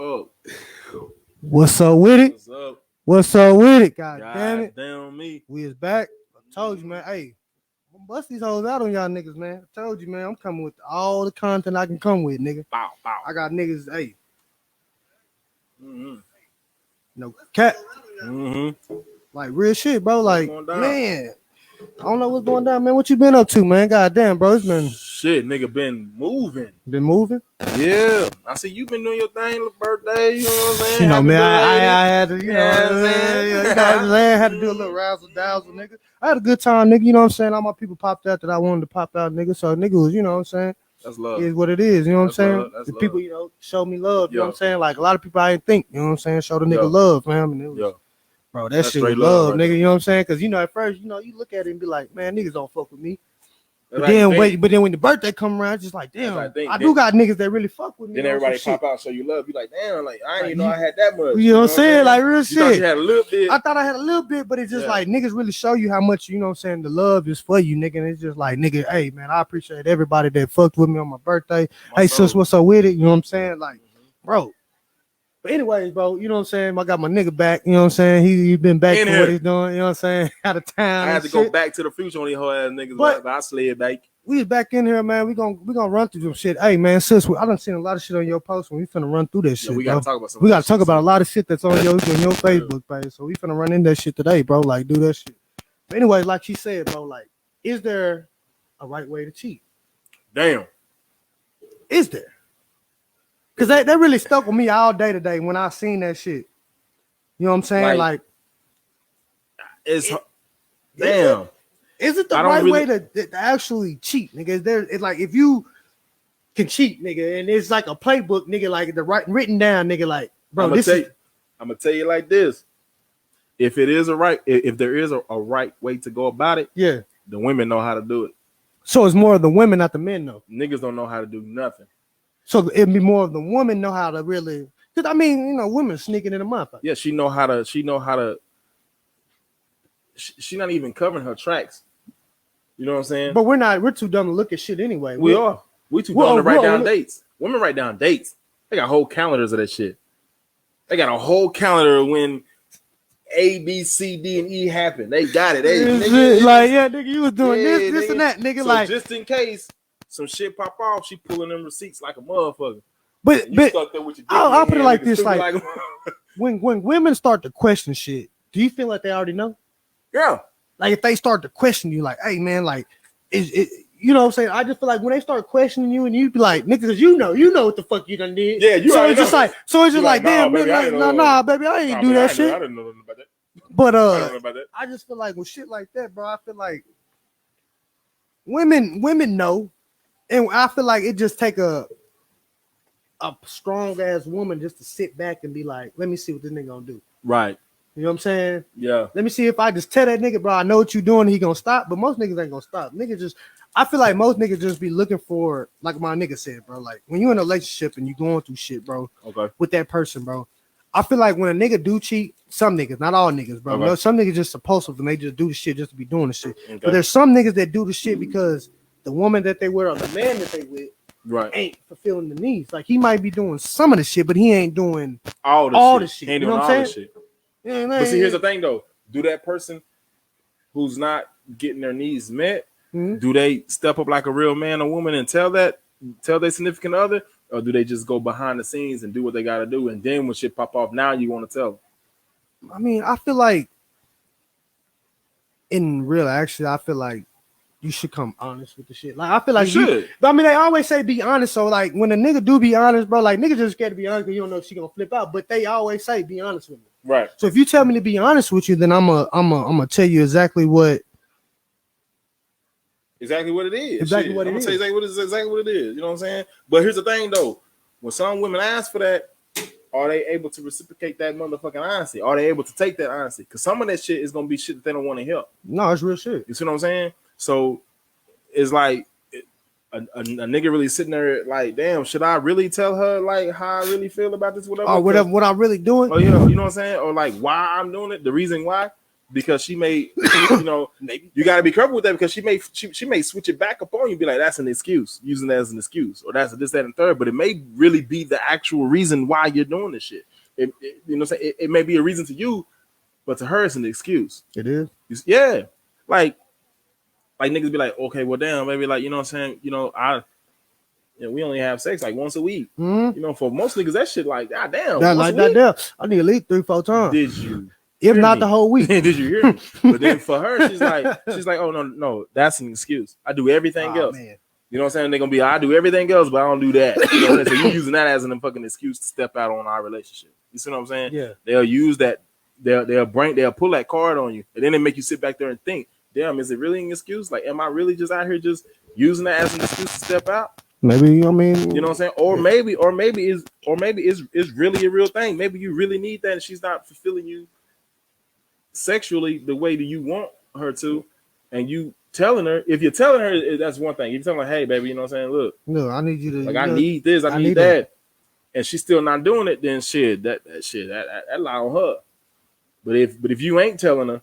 up? What's up with it? What's up? What's up with it? God damn it. Damn me. We is back. I told you, man. Hey, I'm bust these hoes out on y'all niggas, man. I told you, man. I'm coming with all the content I can come with, nigga. Bow, bow. I got niggas, hey. Mm-hmm. No cat. Mm-hmm. Like real shit, bro. Like, going down? man. I don't know what's going down, man. What you been up to, man? God damn, bro. It's been Shit, nigga been moving. been moving. Yeah. I see you been doing your thing, little birthday, you know what I'm saying? You know, Happy man, birthday. I had to, you know, Yeah, man. you know what I'm saying? Had to do a little razzle dazzle, nigga. I had a good time, nigga. You know what I'm saying? All my people popped out that I wanted to pop out, nigga. So nigga was, you know what I'm saying? That's love. Is what it is, you know what I'm That's saying? love, that's The love. people, you know, show me love, you know Yeah. what I'm saying? Like a lot of people I didn't think, you know what I'm saying, show the nigga Yeah. love, man. And it was, Yeah. bro, that That's shit was straight love love, right nigga, there. you know what I'm saying? Because, you know, at first, you know, you look at it and be like, man, niggas don't fuck with me. But That's then like, wait, but then when the birthday come around, it's just like, damn, That's like, I do got niggas that really fuck with me. then you know, everybody some pop out, show you love. You like, damn, like I didn't Like, even know I had that much. You know what I'm saying? Like real You thought you shit. had a little bit. I thought I had a little bit, but it's just Yeah. like niggas really show you how much, you know what I'm saying, the love is for you, nigga. And it's just like, nigga, hey man, I appreciate everybody that fucked with me on my birthday. My Hey soul. sis, what's up with it? You know what I'm saying? Like, bro. But anyways, bro, you know what I'm saying? I got my nigga back, you know what I'm saying? He been back In for here. what he's doing, you know what I'm saying? Out of town. I had and to go shit. back to the future on these whole ass niggas, But- but I slid back. We was back in here, man. We gonna run through some shit. Hey man, sis, I done seen a lot of shit on your post when we finna run through that shit. Yeah, we bro. gotta talk about some. We of gotta that talk shit, about a so- lot of shit that's on your Facebook page. So we finna run in that shit today, bro. Like, do that shit. But anyway, like she said, bro, like, is there a right way to cheat? Damn. Is there? Cause that really stuck with me all day today when I seen that shit. You know what I'm saying? Like It's It- damn. is it the I don't right really- way to actually cheat, nigga? Is there? It's like if you can cheat, nigga, and it's like a playbook, nigga, like the written down, nigga, like, bro, I'm this is gonna tell you like this. If it is if there is a right way to go about it, yeah. the women know how to do it. So it's more of the women, not the men, though. Niggas don't know how to do nothing. So it'd be more of the woman know how to really, because I mean, you know, women sneaking in a month. Yeah, she know how to. She not even covering her tracks. You know what I'm saying? But we're too dumb to look at shit anyway. we are. We too dumb to write down dates. Women write down dates. They got whole calendars of that shit. They got a whole calendar when A, B, C, D, and E happen. They got it. Like, yeah, nigga, you was doing Yeah, this nigga. and that, nigga. So Like, just in case some shit pop off, she pulling them receipts like a motherfucker. but And you stuck there with your dick in I'll your put it hand like looking this, stupid like when women start to question shit, do you feel like they already know? yeah. Like if they start to question you, like, hey man, like, is it? You know what I'm saying? I just feel like when they start questioning you and you be like, niggas, you know what the fuck you done did. Yeah, you so already it's just know. like, so it's just You like, like, nah, damn, baby, I man, ain't like, know. nah, baby, I ain't Nah, do but that I shit. didn't know nothing about that. But I don't know about that. I just feel like with shit like that, bro, I feel like women know, and I feel like it just take a strong ass woman just to sit back and be like, let me see what this nigga gonna do. Right. You know what I'm saying? Yeah. Let me see if I just tell that nigga, bro, I know what you doing, he gonna stop. But most niggas ain't gonna stop. I feel like most niggas just be looking for, like my nigga said, bro. Like when you in a relationship and you going through shit, bro, Okay. with that person, bro. I feel like when a nigga do cheat, some niggas, not all niggas, bro. Okay. No, some niggas just supposed and they just do the shit just to be doing the shit. Okay. But there's some niggas that do the shit because the woman that they with or the man that they with Right. ain't fulfilling the needs. Like he might be doing some of the shit, but he ain't doing All the shit. shit. He ain't You doing know all what I'm the saying? shit. Yeah, But see, here's the thing though. Do that person who's not getting their needs met, do they step up like a real man or woman and tell their significant other, or do they just go behind the scenes and do what they gotta do? And then when shit pop off, now you want to tell them. I mean, I feel like in real actually, I feel like you should come honest with the shit. Like I feel like You should. But I mean, they always say be honest. So like when a nigga do be honest, bro, like niggas just scared to be honest because you don't know if she gonna flip out. But they always say be honest with me. Right. So if you tell me to be honest with you, then I'm gonna tell you exactly what it is. Exactly what it I'm gonna tell you exactly what it is. You know what I'm saying? But here's the thing though. When some women ask for that, are they able to reciprocate that motherfucking honesty? Are they able to take that honesty? Because some of that shit is gonna be shit that they don't want to help. No, it's real shit. You see what I'm saying? So it's like a nigga really sitting there like, damn, should I really tell her like how I really feel about this, whatever? Or whatever, what I'm really doing. Oh yeah, you know what I'm saying? Or like why I'm doing it, the reason why. because she may, you know, you got to be careful with that because she may switch it back up on you, be like, that's an excuse, using that as an excuse, or that's this, that, and third. But it may really be the actual reason why you're doing this shit. You know, what I'm saying it may be a reason to you, but to her, it's an excuse. It is. Yeah, like niggas be like, okay, well, damn, maybe like, you know what I'm saying, you know, we only have sex like once a week. Mm-hmm. You know, for most niggas, that shit like, god damn, that like that there. I need at least 3-4 times. Did you? If not the whole week. Did you hear me? But then for her, she's like, oh no, that's an excuse. I do everything else. Man. You know what I'm saying? They're gonna be, I do everything else, but I don't do that. You know what I'm saying? So you using that as an fucking excuse to step out on our relationship. You see what I'm saying? Yeah. They'll use that. They'll pull that card on you, and then they make you sit back there and think, damn, is it really an excuse? Like, am I really just out here just using that as an excuse to step out? Maybe, I mean, you know what I'm saying? Or maybe it's really a real thing. Maybe you really need that, and she's not fulfilling you sexually the way that you want her to, and you telling her, if you're telling her, that's one thing. You're telling her, hey, baby, you know what I'm saying? Look, no, I need you to, like, I need this, I need that, and she's still not doing it. Then shit, that lie on her. But if you ain't telling her,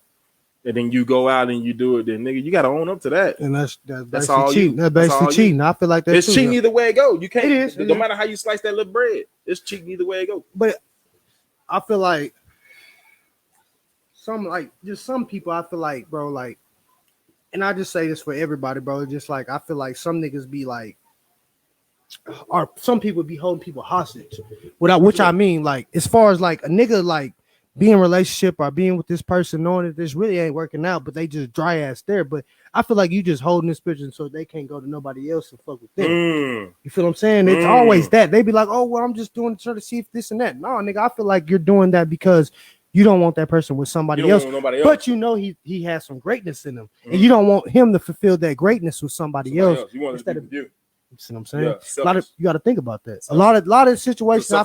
and then you go out and you do it, then nigga, you gotta own up to that. And that's all cheating. That's basically cheating. I feel like that's it's cheating either way it go. You can't. It is. No matter how you slice that little bread, it's cheating either way it go. But I feel like some people. I feel like, bro, like, and I just say this for everybody, bro. Just like I feel like some niggas be like, or some people be holding people hostage. Which I mean, like, as far as like a nigga like being in a relationship or being with this person knowing that this really ain't working out, but they just dry ass there. But I feel like you just holding this person so they can't go to nobody else and fuck with them. You feel what I'm saying? It's always that. They be like, oh, well, I'm just doing it to see if this and that. No, nigga, I feel like you're doing that because you don't want that person with somebody else. But you know he has some greatness in him. And you don't want him to fulfill that greatness with somebody else. You want instead of you. You see what I'm saying? Yeah, you got to think about that. A lot of situations I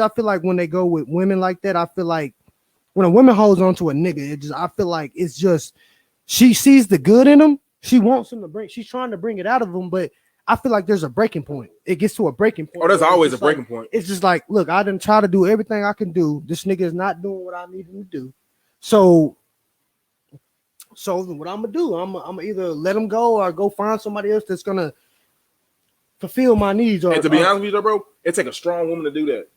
feel like when they go with women like that, I feel like when a woman holds on to a nigga, I feel like it's just she sees the good in him. She wants him to she's trying to bring it out of him, but I feel like there's a breaking point. It gets to a breaking point. Oh, there's always a breaking point. It's just like, look, I done try to do everything I can do. This nigga is not doing what I need him to do. So what I'm gonna do? I'm gonna either let him go or go find somebody else that's gonna fulfill my needs. And to be honest with you, bro, it take a strong woman to do that.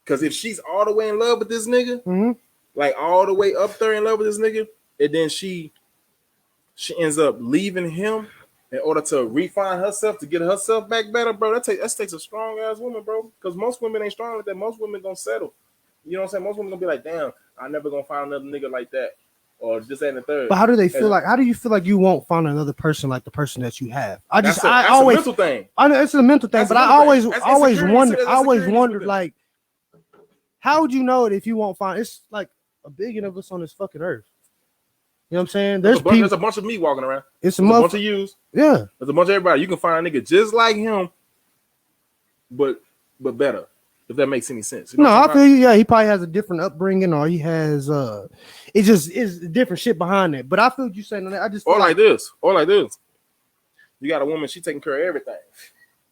Because if she's all the way in love with this nigga, like all the way up there in love with this nigga, and then she ends up leaving him in order to refine herself to get herself back better, bro. That takes a strong ass woman, bro. Because most women ain't strong like that. Most women gonna settle. You know what I'm saying? Most women gonna be like, damn, I'm never gonna find another nigga like that. Or just that and the third. But how do they feel like? How do you feel like you won't find another person like the person that you have? That's a mental thing. I know it's a mental thing, but I always wondered, like, how would you know it if you won't find? It's like a billion of us on this fucking earth. You know what I'm saying? There's a bunch of me walking around. It's a bunch of yous. Yeah, there's a bunch of everybody. You can find a nigga just like him, but better. If that makes any sense. You know I feel you. Yeah, he probably has a different upbringing, or he has it just is different shit behind it. But I feel what you're saying. I just or like this. You got a woman, she taking care of everything.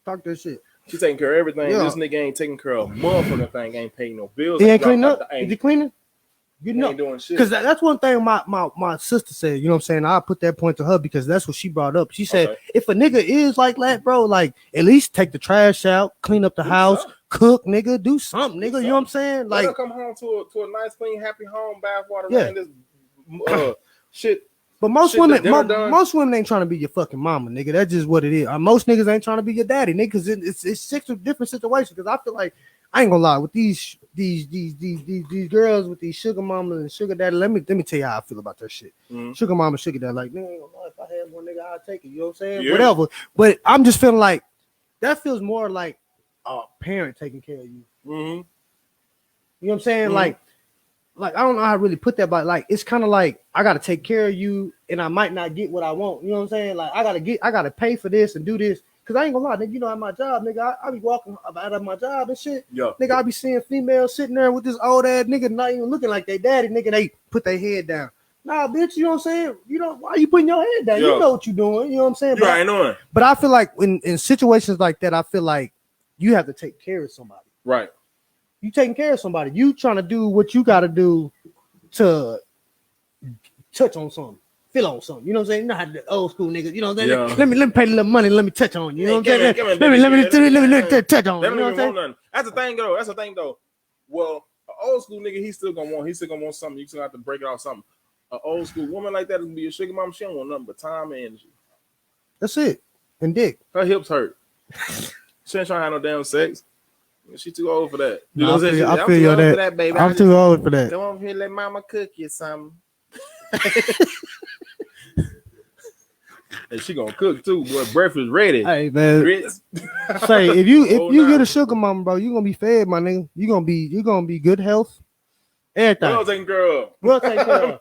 Talk that shit. She taking care of everything. Yeah. This nigga ain't taking care of motherfucking thing. Ain't paying no bills. He ain't cleaning up. Is he cleaning? You know, ain't doing shit. Because that's one thing my sister said. You know what I'm saying? I put that point to her because that's what she brought up. She said, if a nigga is like that, bro, like at least take the trash out, clean up the house, cook, nigga, do something, nigga. You know what I'm saying? Like, come home to a nice, clean, happy home, bath water, rain, this shit. But most women ain't trying to be your fucking mama, nigga. That's just what it is. Most niggas ain't trying to be your daddy, nigga, because it's six different situations. Because I feel like I ain't gonna lie with these girls with these sugar mamas and sugar daddy. Let me tell you how I feel about that shit. Sugar mama, sugar daddy, like, nigga, if I had one nigga, I'd take it. You know what I'm saying? Yeah. Whatever. But I'm just feeling like that feels more like a parent taking care of you. You know what I'm saying? Like I don't know how to really put that, but like it's kind of like I gotta take care of you, and I might not get what I want. You know what I'm saying? Like I gotta pay for this and do this. Cause I ain't gonna lie, nigga, you know, at my job, nigga, I be walking out of my job and shit. Yeah. Nigga, I be seeing females sitting there with this old ass nigga not even looking like they daddy, nigga. They put their head down. Nah, bitch, you know what I'm saying? You know, why you putting your head down? Yo. You know what you doing. You know what I'm saying? I know. But I feel like in situations like that, I feel like you have to take care of somebody. Right. You taking care of somebody. You trying to do what you got to do to touch on something, feel on something. You know what I'm saying? You know how the old school niggas. You know what I'm saying? Yeah. Let me pay a little money. Let me touch on you. You know what I'm saying? Let me touch on. They You don't know what I'm even saying? want nothing. That's the thing though. Well, an old school nigga, he's still gonna want something. You still have to break it off something. An old school woman like that is gonna be a sugar mama. She don't want nothing but time and energy. That's it. And dick. Her hips hurt. She ain't trying to have no damn sex. She too old for that. You No, know what I'm saying? I feel you that. Baby. I'm too old for that. Come over here, let mama cook you something. And she gonna cook too, boy. Breakfast ready. Hey man, Grits. say if you Oh, get a sugar mama, bro, you gonna be fed, my nigga. You gonna be good health. Everything. Well taken care of. Well taken care of.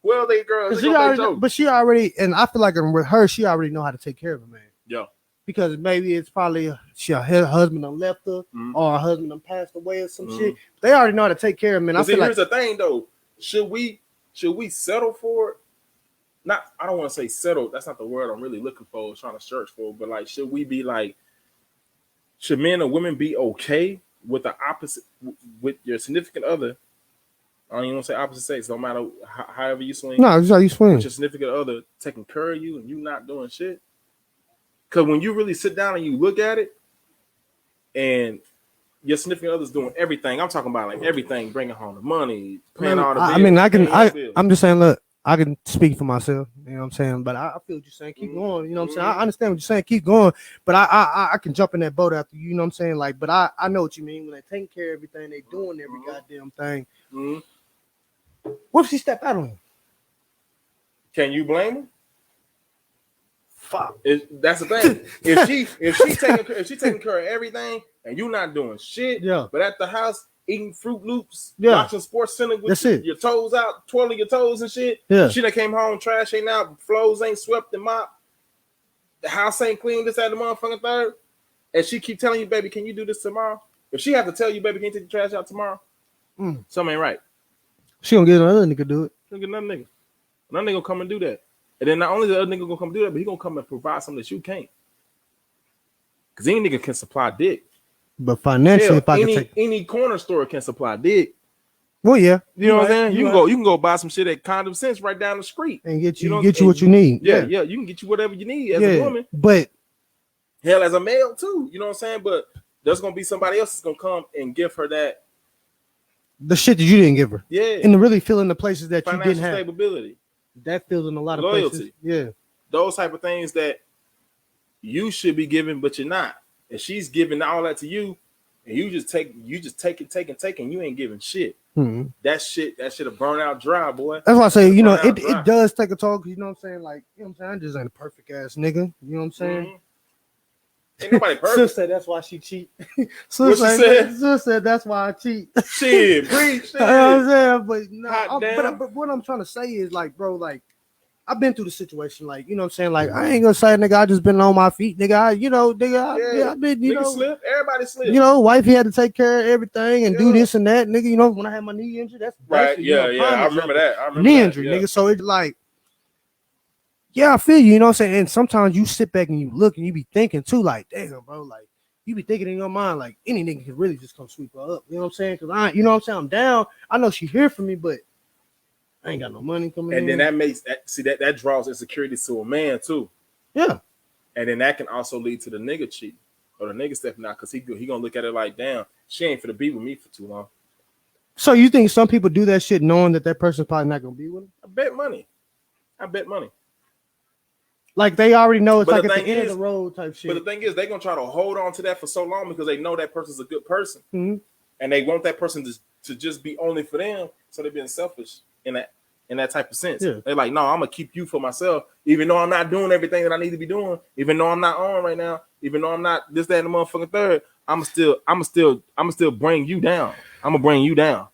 Well taken care of. She already, and I feel like with her, she already know how to take care of a man. Yeah. Because maybe it's probably her husband done left her, or her husband done passed away or some shit. They already know how to take care of men. Here's the thing though. Should we settle for it? I don't want to say settle. That's not the word I'm really looking for, trying to search for. But like, should we be like, should men or women be okay with the opposite, with your significant other? I don't even want to say opposite sex. Don't matter however you swing. No, it's how you swing. With your significant other taking care of you and you not doing shit. Because when you really sit down and you look at it, and your significant other's doing everything. I'm talking about like everything, bringing home the money, paying all the bills. I mean, I'm just saying, look, I can speak for myself, you know what I'm saying? But I feel what you're saying. Keep going, you know what I'm saying? I understand what you're saying. Keep going. But I can jump in that boat after you know what I'm saying? Like, but I know what you mean. When they taking care of everything, they doing every goddamn thing. What if she step out on you? Can you blame her? Fuck. That's the thing. if she taking care of everything and you not doing shit, but at the house eating Fruit Loops, watching Sports Center with your toes out, twirling your toes and shit. She done came home, trash ain't out, floors ain't swept and mopped, the house ain't clean, this, that, the motherfucking third. And she keep telling you, baby, can you do this tomorrow? If she have to tell you, baby, can you take the trash out tomorrow? Something ain't right. She gonna get another nigga do it. She gonna get another nigga. Another nigga gonna come and do that. And then not only the other nigga gonna come do that, but he gonna come and provide something that you can't. Cause any nigga can supply dick. But financially, if I can take any corner store can supply dick. Well, yeah, you know what I'm saying. You can go buy some shit at Condom Sense right down the street and get you what you need. Yeah, you can get you whatever you need as a woman. But hell, as a male too, you know what I'm saying. But there's gonna be somebody else that's gonna come and give her that the shit that you didn't give her. Yeah, and really filling the places that financial you didn't have. Stability. That fills in a lot of loyalty. Places. Yeah, those type of things that you should be giving, but you're not. And she's giving all that to you, and you just take it, you ain't giving shit. That shit'll burn out dry, boy. That's why I say, you know, it does take a toll, you know what I'm saying? Like, you know what I'm saying? I just ain't a perfect ass nigga. You know what I'm saying? Ain't nobody perfect. Sis said that's why she cheat. Sis said that's why I cheat. Shit, preach. You know what I'm saying? But no, but what I'm trying to say is like, bro, like I've been through the situation, like, you know what I'm saying? Like, I ain't gonna say, nigga, I just been on my feet, nigga. I've been, you know, slip. Everybody slip. You know, wifey had to take care of everything and do this and that, nigga. You know, when I had my knee injury, that's right. Yeah. I remember that. Knee injury, nigga. So it's like, yeah, I feel you, you know what I'm saying? And sometimes you sit back and you look and you be thinking too, like, damn, bro, like, you be thinking in your mind, like, any nigga can really just come sweep her up. You know what I'm saying? Because you know what I'm saying? I'm down. I know she here for me, but I ain't got no money coming in. And then that makes that draws insecurity to a man too. Yeah. And then that can also lead to the nigga cheat or the nigga stepping out because he gonna look at it like, damn, she ain't finna be with me for too long. So you think some people do that shit knowing that person's probably not gonna be with them? I bet money. Like they already know it's like at the end of the road type shit. But the thing is, they're gonna try to hold on to that for so long because they know that person's a good person, and they want that person to just be only for them. So they're being selfish in that type of sense. Yeah. They're like, no, I'm gonna keep you for myself, even though I'm not doing everything that I need to be doing, even though I'm not on right now, even though I'm not this, that, and the motherfucking third. I'm still bring you down. I'm gonna bring you down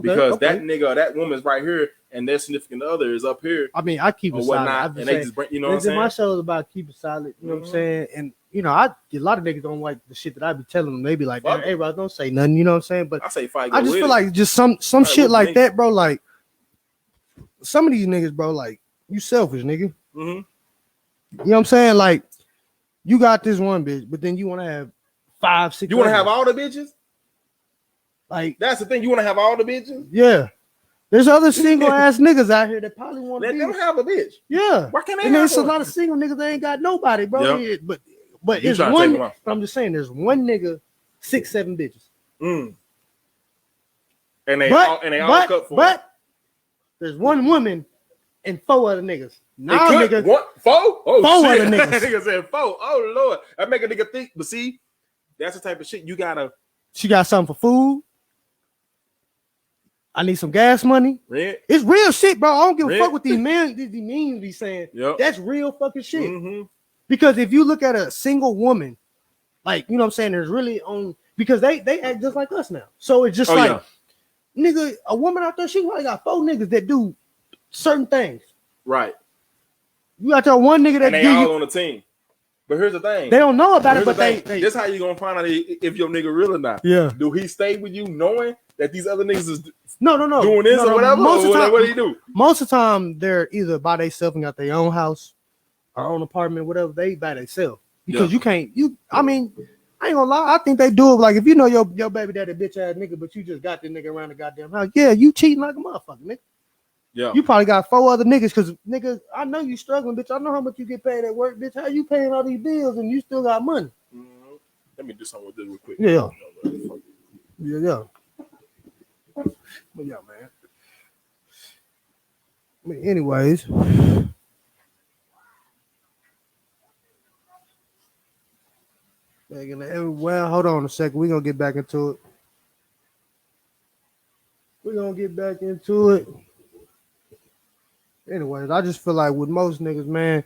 because that nigga, that woman's right here, and their significant other is up here. I mean, I keep it solid. And they just bring, you know what I'm saying? My show is about keep it solid. You know what I'm saying? And you know, a lot of niggas don't like the shit that I be telling them. They be like, hey, bro, don't say nothing. You know what I'm saying? But I say fight. I just feel like just some shit like that, bro. Like some of these niggas, bro, like you selfish, nigga. You know what I'm saying? Like you got this one bitch, but then you want to have 5, 6. You want to have all the bitches? Like that's the thing. You want to have all the bitches? Yeah. There's other single ass niggas out here that probably want to Let be. them have a bitch. Yeah. Why can't they And have there's a one? lot of single niggas that ain't got nobody, bro. Yep. But You it's trying to one. take 'em off. I'm just saying, there's one nigga, 6, 7 bitches. Mm. And they all cut for him. But there's one woman and 4 other niggas. Nah, It could- nigga. What? 4? Oh, 4 shit. other niggas. That nigga said 4. Oh, Lord. That make a nigga think. But see, that's the type of shit you gotta. She got something for food. I need some gas money. Rent. It's real shit, bro. I don't give a Rent. fuck what these men, these memes be saying. Yep. That's real fucking shit. Mm-hmm. Because if you look at a single woman, like, you know what I'm saying, there's really on, because they act just like us now. So it's just nigga, a woman out there, she probably got 4 niggas that do certain things. Right. You got your one nigga that And they all on the team. But here's the thing. they don't know about Here's it, but the thing. they This how you gonna find out if your nigga real or not. yeah. Do he stay with you knowing that these other niggas is No. doing this or whatever? Most of the time, what do you do? most of the time, they're either by themselves and got their own house or own apartment, whatever. They by themselves because you can't. I mean, I ain't gonna lie. I think they do it. Like if you know your baby daddy bitch ass nigga, but you just got the nigga around the goddamn house. Yeah, you cheating like a motherfucker, nigga. Yeah. You probably got 4 other niggas because niggas. I know you struggling, bitch. I know how much you get paid at work, bitch. How you paying all these bills and you still got money? Mm-hmm. Let me do something with this real quick. Yeah. But yeah, man. I mean, anyways. Well, hold on a second. We're gonna get back into it. Anyways, I just feel like with most niggas, man,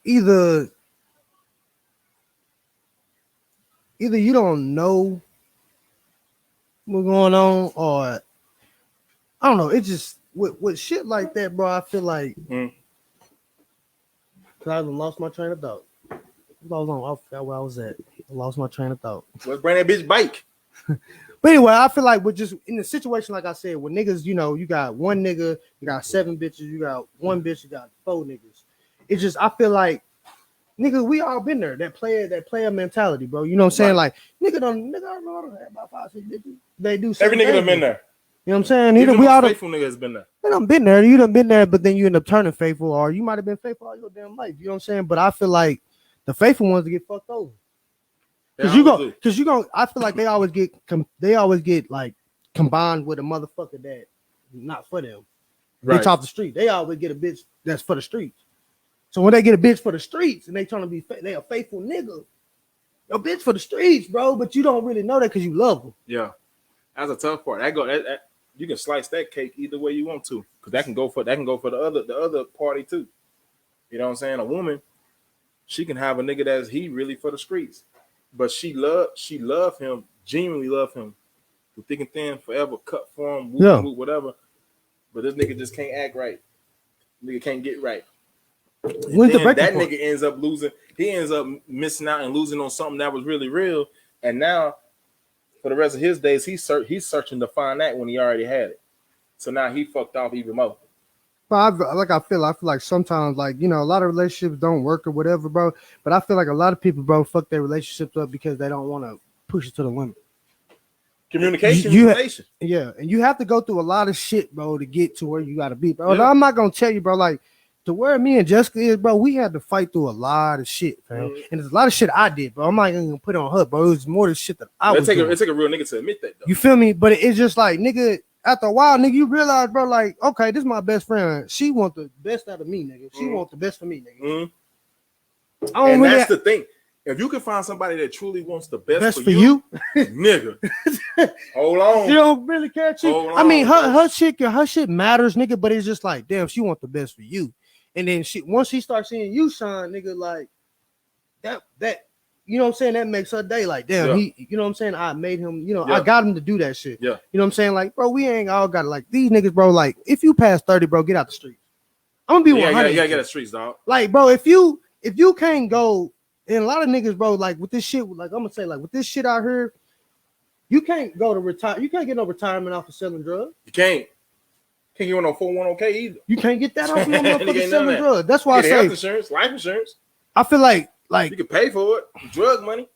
either you don't know what's going on, or I don't know. It just with shit like that, bro. I feel like cause I lost my train of thought. I forgot where I was at. I lost my train of thought. Let's bring that bitch bike. But anyway, I feel like with just in a situation like I said, with niggas, you know, you got one nigga, you got 7 bitches, you got 1 bitch, you got 4 niggas. It's just I feel like nigga, we all been there. That player mentality, bro. You know what I'm saying? Like nigga, I don't have about 5, 6 bitches. They do every nigga done been there. You know what I'm saying? Even we all faithful nigga has been there. They done been there. You done been there, but then you end up turning faithful, or you might have been faithful all your damn life. You know what I'm saying? But I feel like the faithful ones to get fucked over. Cause you go. I feel like they always get like combined with a motherfucker that not for them. Right. Bitch off the street. They always get a bitch that's for the streets. So when they get a bitch for the streets and they trying to be, they a faithful nigga. Your bitch for the streets, bro. But you don't really know that because you love them. Yeah, that's a tough part. That you can slice that cake either way you want to, because that can go for the other party too. You know what I'm saying? A woman, she can have a nigga that's he really for the streets. But she love him, genuinely love him, through thick and thin, forever, cut for him, whatever. But this nigga just can't act right. Nigga can't get right. That nigga ends up losing. He ends up missing out and losing on something that was really real. And now, for the rest of his days, he's searching to find that when he already had it. So now he fucked off even more. I feel like sometimes, like, you know, a lot of relationships don't work or whatever, bro. But I feel like a lot of people, bro, fuck their relationships up because they don't want to push it to the limit. Communication, yeah, and you have to go through a lot of shit, bro, to get to where you gotta be, bro. Yeah. I'm not gonna tell you, bro, like to where me and Jessica is, bro. We had to fight through a lot of shit, fam. And there's a lot of shit I did, bro. I'm not gonna put it on her, bro. It was more the shit that I was doing. It take a real nigga to admit that, though. You feel me? But it's just like, nigga. After a while, nigga, you realize, bro, like, okay, this is my best friend. She wants the best out of me, nigga. She wants the best for me, nigga. That's the thing. If you can find somebody that truly wants the best for you, nigga, hold on. She don't really care. I mean, her shit matters, nigga. But it's just like, damn, she wants the best for you. And then once she starts seeing you shine, nigga, like that. You know what I'm saying? That makes her day. Like, damn, he, you know what I'm saying? I made him, you know, I got him to do that shit. Yeah. You know what I'm saying? Like, bro, we ain't all got it. Like, these niggas, bro, like, if you pass 30, bro, get out the streets. I'm gonna be 100. You gotta get the streets, dog. Like, bro, if you can't go, and a lot of niggas, bro, like with this shit, like I'm gonna say, like with this shit out here, you can't go to retire. You can't get no retirement off of selling drugs. You can't get no 401k either. You can't get that off no motherfucking selling drugs. That's why I say health insurance, life insurance. I feel like you can pay for it, drug money.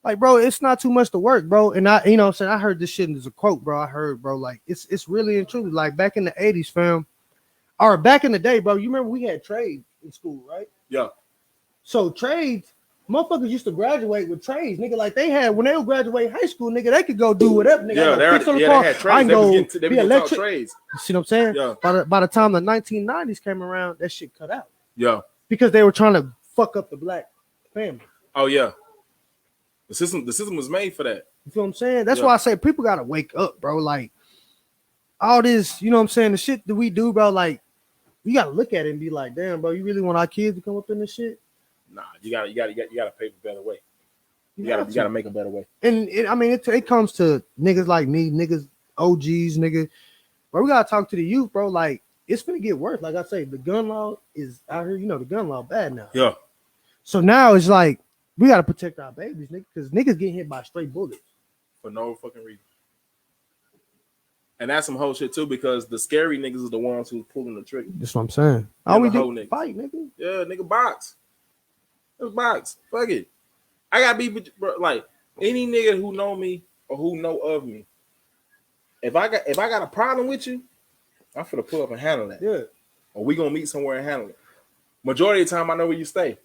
Like, bro, it's not too much to work, bro. And I, you know what I'm saying? I heard this shit as a quote, bro. I heard, bro, like it's really and truly like back in the 80s, fam. Or back in the day, bro. You remember we had trades in school, right? Yeah. So trades, motherfuckers used to graduate with trades, nigga. Like they had when they would graduate high school, nigga, they could go do whatever, nigga. Yeah, they had trades. I can go they be was electric. Trades. You see what I'm saying? Yeah. By the time the 1990s came around, that shit cut out. Yeah. Because they were trying to fuck up the black family. Oh yeah. The system was made for that. You feel what I'm saying? That's why I say people gotta wake up, bro. Like all this, you know what I'm saying? The shit that we do, bro, like you gotta look at it and be like, damn, bro, you really want our kids to come up in this shit? Nah, you gotta pave a better way. You gotta make a better way. And I mean, it comes to niggas like me, niggas, OGs, nigga. But we gotta talk to the youth, bro. Like it's gonna get worse. Like I say, the gun law is out here. You know, the gun law bad now. Yeah. So now it's like we gotta protect our babies, nigga, because niggas getting hit by straight bullets for no fucking reason. And that's some whole shit too, because the scary niggas are the ones who's pulling the trigger. That's what I'm saying. All we do is fight, nigga. Yeah, nigga, box. Let's box. Fuck it. I gotta be, bro, like any nigga who know me or who know of me. If I got a problem with you, I'm finna pull up and handle that. Yeah. Or we gonna meet somewhere and handle it. Majority of the time, I know where you stay.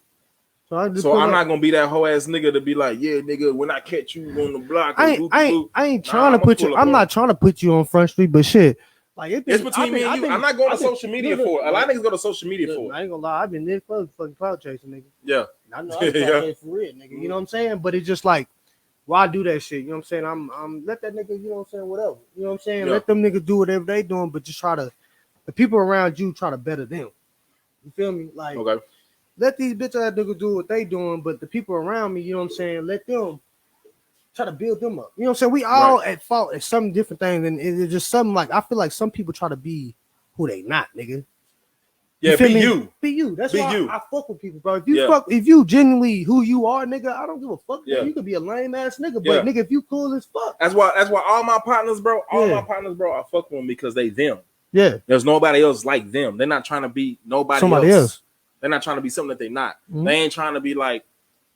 So I'm not gonna be that whole ass nigga to be like, yeah, nigga, when I catch you on the block, I ain't trying to put you. I'm not trying to put you on Front Street, but shit, like it's between me and you. I'm not going to social media for it. A lot of niggas go to social media for it. I ain't gonna lie, I've been this close fucking cloud chasing, nigga. Yeah, I know I'm for real, nigga. You know what I'm saying? But it's just like, why do that shit? You know what I'm saying? I'm let that nigga, you know what I'm saying? Whatever. You know what I'm saying? Yeah. Let them niggas do whatever they doing, but just try to the people around you try to better them. You feel me? Like, okay. Let these bitch ass niggas do what they doing, but the people around me, you know what I'm saying? Let them try to build them up. You know what I'm saying? We all at fault at some different things, and it's just something like I feel like some people try to be who they not, nigga. Yeah, be you. Be you. That's why I fuck with people, bro. If Yeah. you genuinely who you are, nigga, I don't give a fuck. Yeah. You could be a lame ass nigga, but nigga, if you cool as fuck. That's why all my partners, bro, I fuck with them because they them. Yeah. There's nobody else like them. They're not trying to be somebody else. They're not trying to be something that they're not. Mm-hmm. They ain't trying to be like,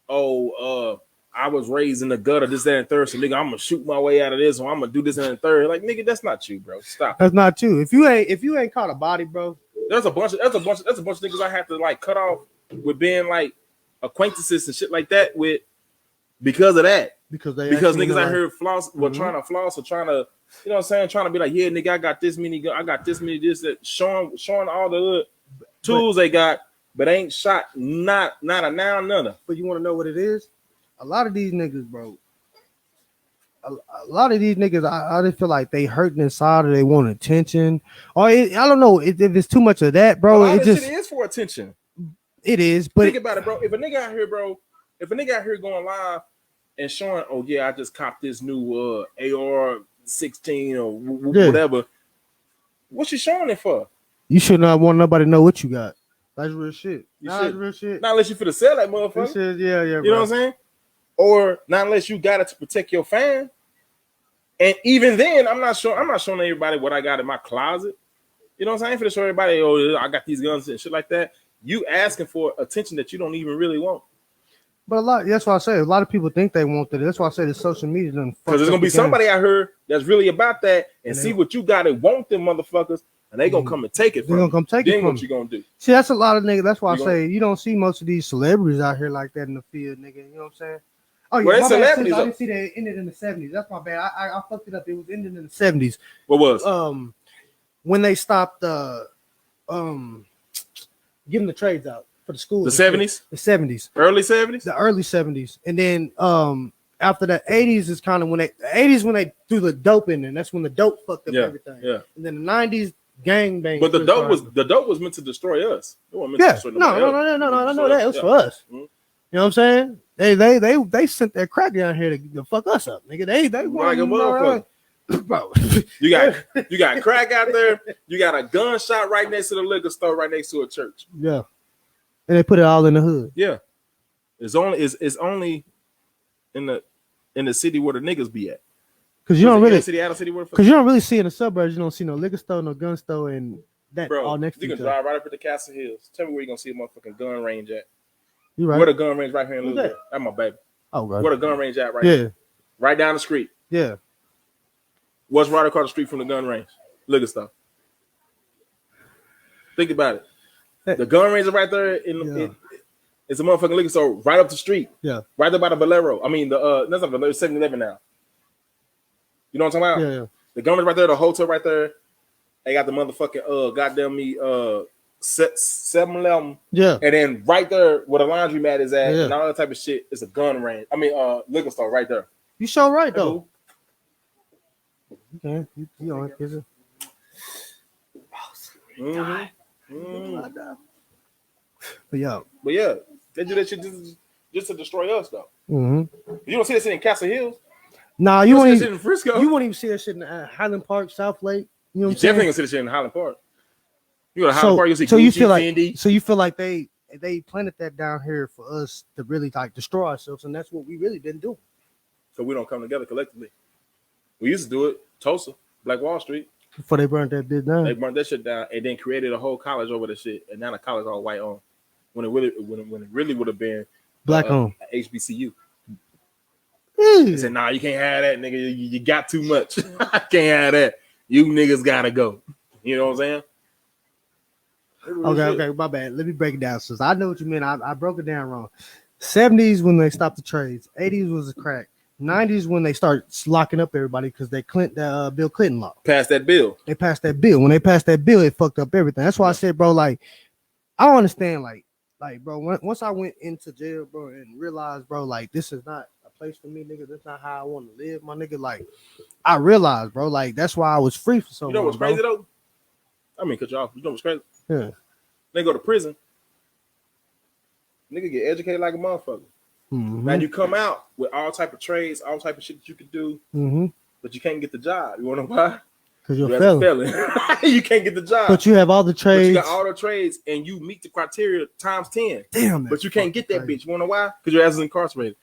I was raised in the gutter, this, that, and third. So nigga, I'm gonna shoot my way out of this, or I'm gonna do this and the third. Like, nigga, that's not you, bro. Stop. That's not you. If you ain't caught a body, bro. There's a bunch of niggas I have to like cut off with being like acquaintances and shit like that with because of that. Because niggas out here floss, trying to floss or trying to, you know what I'm saying, trying to be like, yeah, nigga, I got this many, that, showing all the tools they got, but ain't shot not a now none. But you want to know what it is? A lot of these niggas, bro. A lot of these niggas, I just feel like they hurting inside or they want attention. Or I don't know if it's too much of that, bro. It is for attention. It is, but think about it, bro. If a nigga out here going live and showing, oh yeah, I just copped this new AR-16 or whatever. What's you showing it for? You should not want nobody to know what you got. That's real shit. Real shit. Not unless you finna sell that motherfucker. Shit, yeah, you know what I'm saying? Or not unless you got it to protect your fan. And even then, I'm not showing everybody what I got in my closet. You know what I'm saying? I ain't finna show everybody, oh, I got these guns and shit like that. You asking for attention that you don't even really want. But that's why I say a lot of people think they want that. That's why I say the social media doesn't. Because there's gonna be somebody out here that's really about that and see what you got and want them motherfuckers, and they gonna come and take it from you. They're gonna come take it from you. What you gonna do? See, that's a lot of niggas. That's why I say you don't see most of these celebrities out here like that in the field, nigga. You know what I'm saying? Oh yeah, my bad. I didn't see that it ended in the 70s. That's my bad. I fucked it up. It was ended in the 70s. What was? When they stopped giving the trades out for the schools. The 70s? The 70s. Early 70s? The early 70s. And then after the 80s is kind of when they threw the dope in, and that's when the dope fucked up everything. Yeah. And then the 90s gang bang. But the dope was meant to destroy us. It wasn't meant to destroy no. I know that. It was for us. Mm-hmm. You know what I'm saying? They sent their crack down here to fuck us up, nigga. They like a motherfucker. Bro, you got crack out there. You got a gunshot right next to the liquor store, right next to a church. Yeah, and they put it all in the hood. Yeah, it's only in the city where the niggas be at. Because you don't really because you don't really see in the suburbs. You don't see no liquor store, no gun store, and that all next to each other. You can drive right up to the Castle Hills. Tell me where you gonna see a motherfucking gun range at. You right? Where the gun range right here in Louisville? That's my baby. Oh, God. Where the gun range at right Yeah. now? Right down the street. Yeah. What's right across the street from the gun range? Liquor store. Think about it. The gun range is right there. It's a motherfucking liquor store right up the street. Yeah. Right there by the Bolero. I mean, that's not Bolero, 7-Eleven now. You know what I'm talking about? Yeah. The gun range right there, the hotel right there. They got the motherfucking goddamn me 7-Eleven. Yeah. And then right there where the laundry mat is at Yeah. and all that type of shit is a gun range. I mean, liquor store right there. You sure right though. Cool. Okay. You know it, is it? But yeah, they do that shit just to destroy us though. You don't see that shit in Castle Hills. Nah, you won't see that shit in Frisco. You won't even see that shit in Highland Park, South Lake. You know what I'm saying? Definitely gonna see that shit in Highland Park. You go to Highland Park, you see so Gucci, you feel like Fendi. So you feel like they planted that down here for us to really like destroy ourselves, and that's what we really didn't do. So we don't come together collectively. We used to do it. Tulsa, Black Wall Street. Before they burned that bitch down. They burned that shit down and then created a whole college over the shit. And now the college all white on. When it really would have been black on. HBCU. They said, nah, you can't have that, nigga. You got too much. I can't have that. You niggas gotta go. You know what I'm saying? Okay, my bad. Let me break it down. So I know what you mean. I broke it down wrong. 70s when they stopped the trades. 80s was a crack. 90s when they start locking up everybody because they Bill Clinton law. Passed that bill. They passed that bill. When they passed that bill, it fucked up everything. That's why I said, bro, like, I don't understand, like, bro, once I went into jail, bro, and realized, bro, like, this is not a place for me, nigga. That's not how I want to live, my nigga. Like, I realized, bro, like, that's why I was free for so long. You know what's crazy, bro. though? I mean, cut you off. You know what's crazy? Yeah. They go to prison. Nigga get educated like a motherfucker. Mm-hmm. Now you come out with all type of trades, all type of shit that you can do, but you can't get the job. You wanna know why? Because you're a felon. You can't get the job. But you have all the trades. But you got all the trades and you meet the criteria times 10. Damn. But you can't get that bitch. You wanna know why? Because your ass is incarcerated.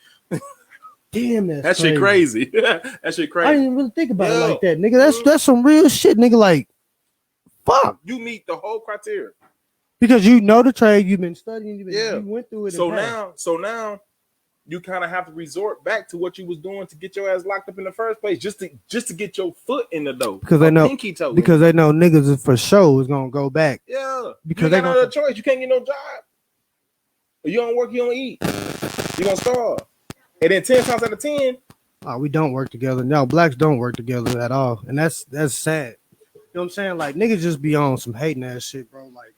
Damn, that shit crazy. That shit crazy. I didn't really think about it like that, nigga. That's some real shit, nigga. Like, fuck. You meet the whole criteria. Because you know the trade, you've been studying, you went through it. So now you kind of have to resort back to what you was doing to get your ass locked up in the first place, just to get your foot in the door. Because they know niggas for sure is gonna go back. Yeah, because they got no other choice. You can't get no job. If you don't work, you don't eat. You gonna starve. And then 10 times out of 10, we don't work together. No, blacks don't work together at all, and that's sad. You know what I'm saying? Like, niggas just be on some hating ass shit, bro. Like,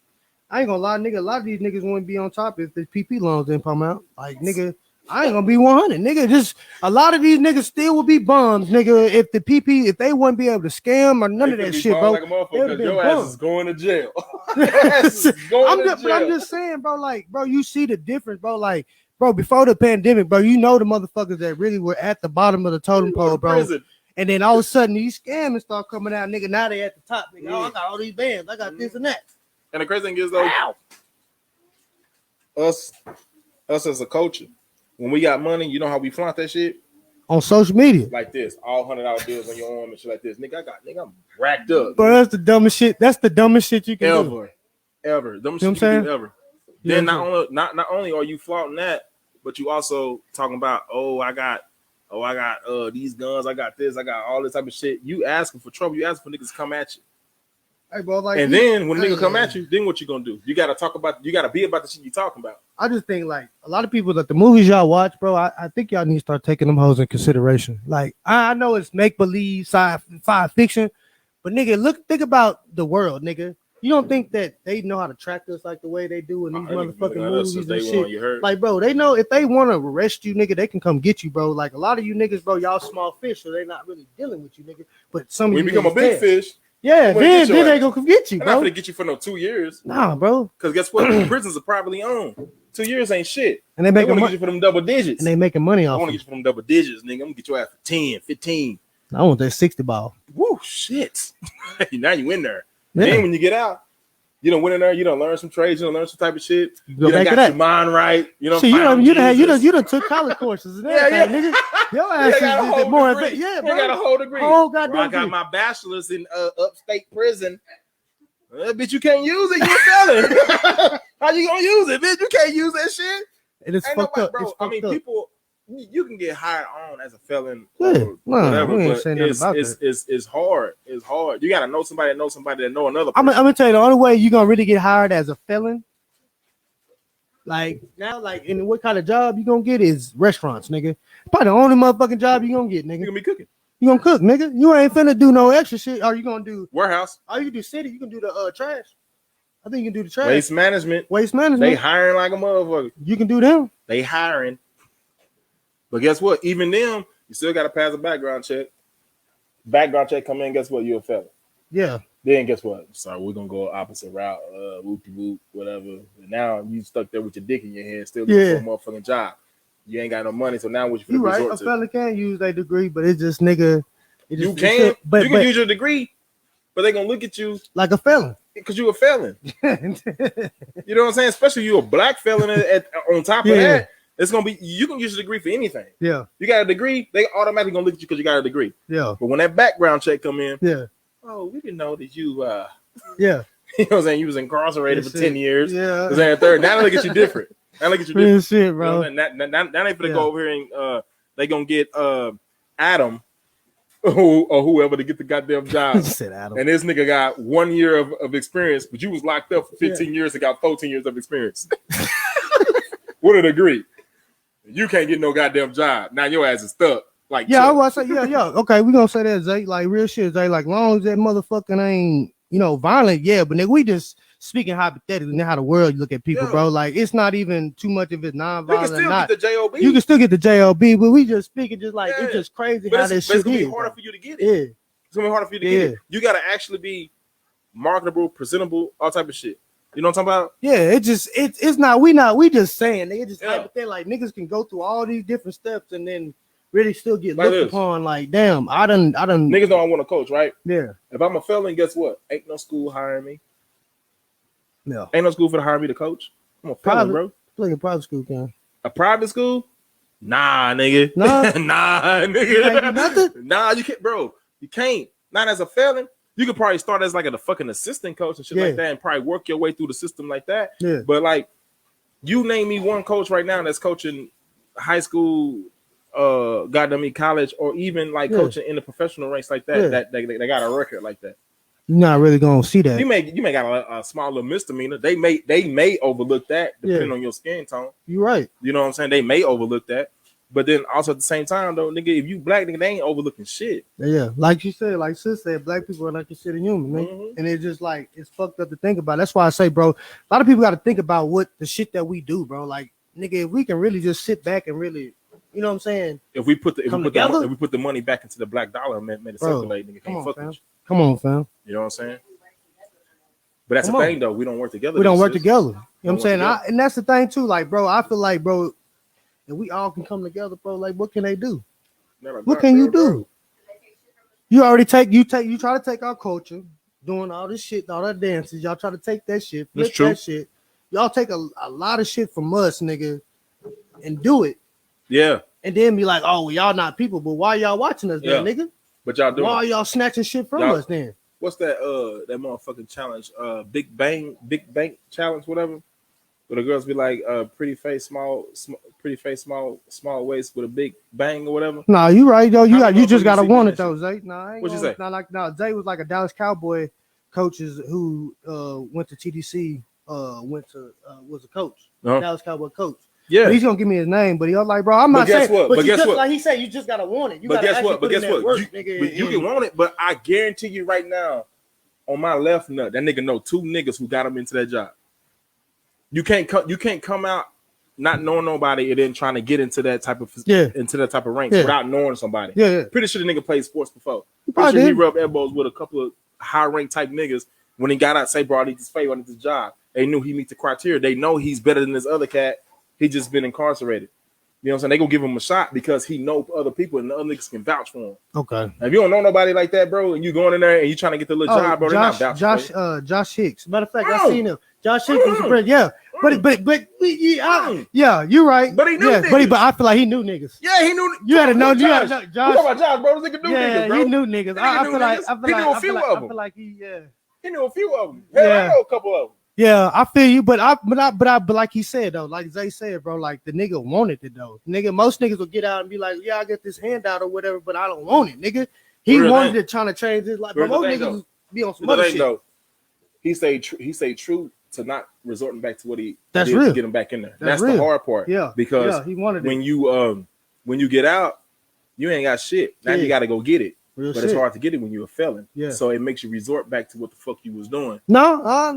I ain't gonna lie, nigga. A lot of these niggas wouldn't be on top if the PP loans didn't come out. Like, nigga, I ain't gonna be 100, nigga. Just a lot of these niggas still would be bums, nigga. If the PP, if they wouldn't be able to scam or none of that shit, bro. Like your ass is going to jail. But I'm just saying, bro. Like, bro, you see the difference, bro. Like, bro, before the pandemic, bro, you know the motherfuckers that really were at the bottom of the totem pole, bro. Prison. And then all of a sudden these scammers start coming out, nigga. Now they at the top, nigga. Oh, I got all these bands, I got this and that. And the crazy thing is, though, us as a culture, when we got money, you know how we flaunt that shit on social media, like this, all $100 bills on your arm and shit like this. Nigga, I'm racked up. But that's the dumbest shit. That's the dumbest shit you can ever. Dumbest shit you can do ever. Then not only are you flaunting that, but you also talking about, I got these guns, I got this, I got all this type of shit. You asking for trouble, you asking for niggas to come at you. Hey, bro, like, and then when niggas come at you, then what you gonna do? You gotta be about the shit you talking about. I just think, like, a lot of people that the movies y'all watch, bro, I think y'all need to start taking them hoes in consideration. Like, I know it's make believe, sci-fi fiction, but nigga, think about the world, nigga. You don't think that they know how to track us like the way they do in these motherfucking movies and shit? Like, bro, they know if they want to arrest you, nigga, they can come get you, bro. Like, a lot of you niggas, bro, y'all small fish, so they not really dealing with you, nigga. But some of you become a big fish. Yeah, then they go come get you, bro. I'm not gonna get you for no 2 years. Nah, bro. Because guess what? Prisons are privately owned. 2 years ain't shit. And they making money for them double digits. And they making money off. I want to get you for them double digits, nigga. I'm gonna get your ass for 10, 15. I want that 60 ball. Woo, shit. Now you in there. Yeah. Then when you get out, you don't went in there. You don't learn some trades. You don't learn some type of shit. You done got your mind right. You know. You done took college courses and everything, nigga. Your ass is more advanced. Yeah, bro. You got a whole degree. I got my bachelor's in upstate prison. Bitch, you can't use it. You felon. How you gonna use it, bitch? You can't use that shit. And it's fucked up. Bro. I mean, people you can get hired on as a felon Yeah, or whatever, we ain't but saying nothing about it's hard. It's hard. You gotta know somebody that know another I'm person. gonna tell you the only way you're gonna really get hired as a felon, like now, like in what kind of job you gonna get is restaurants, nigga. Probably the only motherfucking job you gonna get, You nigga. gonna be cooking. You gonna cook, nigga. You ain't finna do no extra shit. Are you gonna do? Warehouse. Are you do city? You can do the trash. I think you can do the trash. Waste management. Waste management. They hiring like a motherfucker. You can do them. They hiring. But guess what? Even them, you still gotta pass a background check. Background check come in, guess what? You're a felon. Yeah. Then guess what? Sorry, we're gonna go opposite route, whoop-de-whoop, whatever. And now you stuck there with your dick in your hand, still looking for a motherfucking job. You ain't got no money, so now what you right. resort A to? felon can use their degree, but it's just nigga. You can use your degree, but they gonna look at you like a felon because you a felon. You know what I'm saying? Especially you a black felon on top of that. It's gonna be you can use your degree for anything. Yeah. You got a degree, they automatically gonna look at you because you got a degree. Yeah. But when that background check come in, oh, we didn't know that you you know what I'm saying, you was incarcerated for 10 years. Yeah. Third. Now they look at you different. Now look at you different. Shit, bro. You know, now they finna go over here and they gonna get Adam or whoever to get the goddamn job. Said Adam. And this nigga got 1 year of experience, but you was locked up for 15 years and got 14 years of experience. With a degree. You can't get no goddamn job. Now your ass is stuck. Like I was say, okay, we gonna say that, Zay. Like real shit, Zay. Like long as that motherfucking ain't, violent, but nigga, we just speaking hypothetically how the world look at people, bro. Like it's not even too much if it's non-violent. You can still get the JOB. You can still get the JOB, but we just speaking just like it's just crazy how this shit is. It's gonna be harder for you to get it. Yeah. It's gonna be harder for you to get it. You gotta actually be marketable, presentable, all type of shit. You know what I'm talking about? Yeah, it's not we just saying they just hypothetical, like niggas can go through all these different steps and then really still get looked upon like damn, I done niggas don't want to coach, right? Yeah. If I'm a felon, guess what? Ain't no school hiring me. No. Ain't no school for to hire me to coach. I'm a felon, bro. Like a private school, can. A private school? Nah, nigga. Nah, nigga. You can't do nothing? Nah, you can't, bro. You can't. Not as a felon. You could probably start as like a fucking assistant coach and shit like that and probably work your way through the system like that. Yeah. But like, you name me one coach right now that's coaching high school, goddamn college, or even like coaching in the professional ranks like that, that they got a record like that. You're not really gonna see that. You may got a small little misdemeanor. They may overlook that depending on your skin tone. You're right. You know what I'm saying? They may overlook that. But then also at the same time, though, nigga, if you black, nigga, they ain't overlooking shit. Yeah, like you said, like sis said, black people are not considered human, nigga. And it's just like it's fucked up to think about. That's why I say, bro, a lot of people got to think about what the shit that we do, bro. Like, nigga, if we can really just sit back and really, you know what I'm saying? If we put the money back into the black dollar and made it circulate, nigga, can't fuck with you. Come on, fam. You know what I'm saying? But that's the thing, though. We don't work together. We don't work together. You know what I'm saying? And that's the thing too. Like, bro, I feel like, bro, if we all can come together, bro, like, what can they do? What can you do? You try to take our culture, doing all this shit, all that dances. Y'all try to take that shit, flip that shit. Y'all take a lot of shit from us, nigga, and do it. Yeah. And then be like, oh, well, y'all not people, but why y'all watching us then, nigga? But y'all doing. Why are y'all snatching shit from us then? What's that motherfucking challenge? Big Bang challenge, whatever. Where the girls be like, pretty face, small waist with a big bang or whatever. Nah, you right though. You just gotta want it though, Zay. Nah, what you say? Zay was like a Dallas Cowboy coaches who went to TDC, was a coach, Dallas Cowboy coach. Yeah, but he's gonna give me his name, but he was like, bro, I'm not saying. But guess what? Like he said, you just gotta want it. But guess what? You can want it, but I guarantee you right now, on my left nut, that nigga know 2 niggas who got him into that job. You can't come out not knowing nobody and then trying to get into that type of ranks without knowing somebody. Yeah. Pretty sure the nigga played sports before. Pretty sure he rubbed elbows with a couple of high rank type niggas when he got out. Say, bro, I need this favor, I need this job. They knew he meet the criteria. They know he's better than this other cat. He just been incarcerated. You know what I'm saying? They gonna give him a shot because he know other people and the other niggas can vouch for him. Okay. If you don't know nobody like that, bro, and you going in there and you trying to get the little job, bro, they're not vouching for you. Josh Hicks. Matter of fact, I seen him. Josh Hicks was a friend. Yeah. Yeah, you're right. But he knew niggas. But I feel like he knew niggas. Yeah, he knew. You had to know. You had to know. Josh. You talking about Josh, bro? This nigga knew niggas, bro. He knew niggas. I feel like he knew a few of them. I feel like he knew a few of them. Hell, I know a couple of them. Yeah, I feel you, but like he said though, like Zay said, bro, like the nigga wanted it though. Nigga, most niggas will get out and be like, yeah, I get this handout or whatever, but I don't want it, nigga. He wanted it, trying to change his life. But most niggas be on some other shit. Though, he say true to not resorting back to what he did to get him back in there. That's the hard part. Yeah, because he wanted when you get out, you ain't got shit. Now you got to go get it. Real but shit. It's hard to get it when you're a felon. Yeah. So it makes you resort back to what the fuck you was doing. No. Or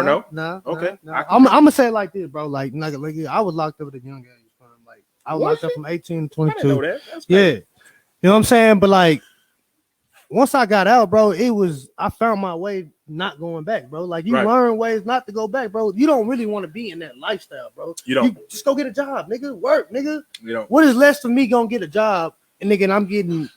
no? No. Okay. No. I'm gonna say it like this, bro. Like I was locked up at a young age. Like I was locked up from 18 to 22. I didn't know that. That's yeah. You know what I'm saying? But like once I got out, bro, I found my way not going back, bro. Like you learn ways not to go back, bro. You don't really want to be in that lifestyle, bro. You don't. You just go get a job, nigga. Work, nigga. You don't. What is less for me gonna get a job and nigga, I'm getting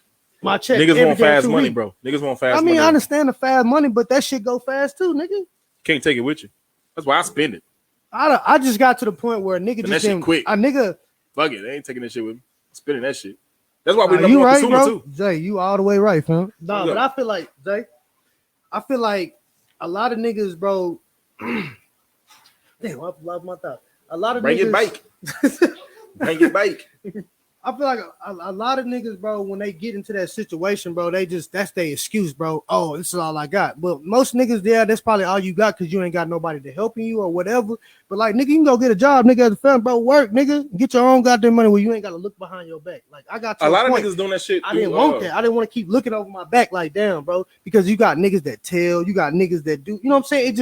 my check. Niggas want fast money, bro. Niggas want fast money. I mean, I understand the fast money, but that shit go fast too, nigga. Can't take it with you. That's why I spend it. I just got to the point where nigga just didn't quick. A nigga, fuck it, they ain't taking that shit with me. I'm spending that shit. That's why we you right, bro. too. Jay, you all the way right, fam. Nah, but I feel like Jay, a lot of niggas, bro. Damn, I love my thought. A lot of bring niggas. Bring your bike. I feel like a lot of niggas, bro, when they get into that situation, bro, that's their excuse, bro. Oh, this is all I got. But most niggas there, that's probably all you got because you ain't got nobody to helping you or whatever. But like, nigga, you can go get a job, nigga, as a family, bro. Work, nigga. Get your own goddamn money where you ain't got to look behind your back. Like, I got to a lot of niggas doing that shit. I didn't want that. I didn't want to keep looking over my back like, damn, bro, because you got niggas that tell, you got niggas that do. You know what I'm saying?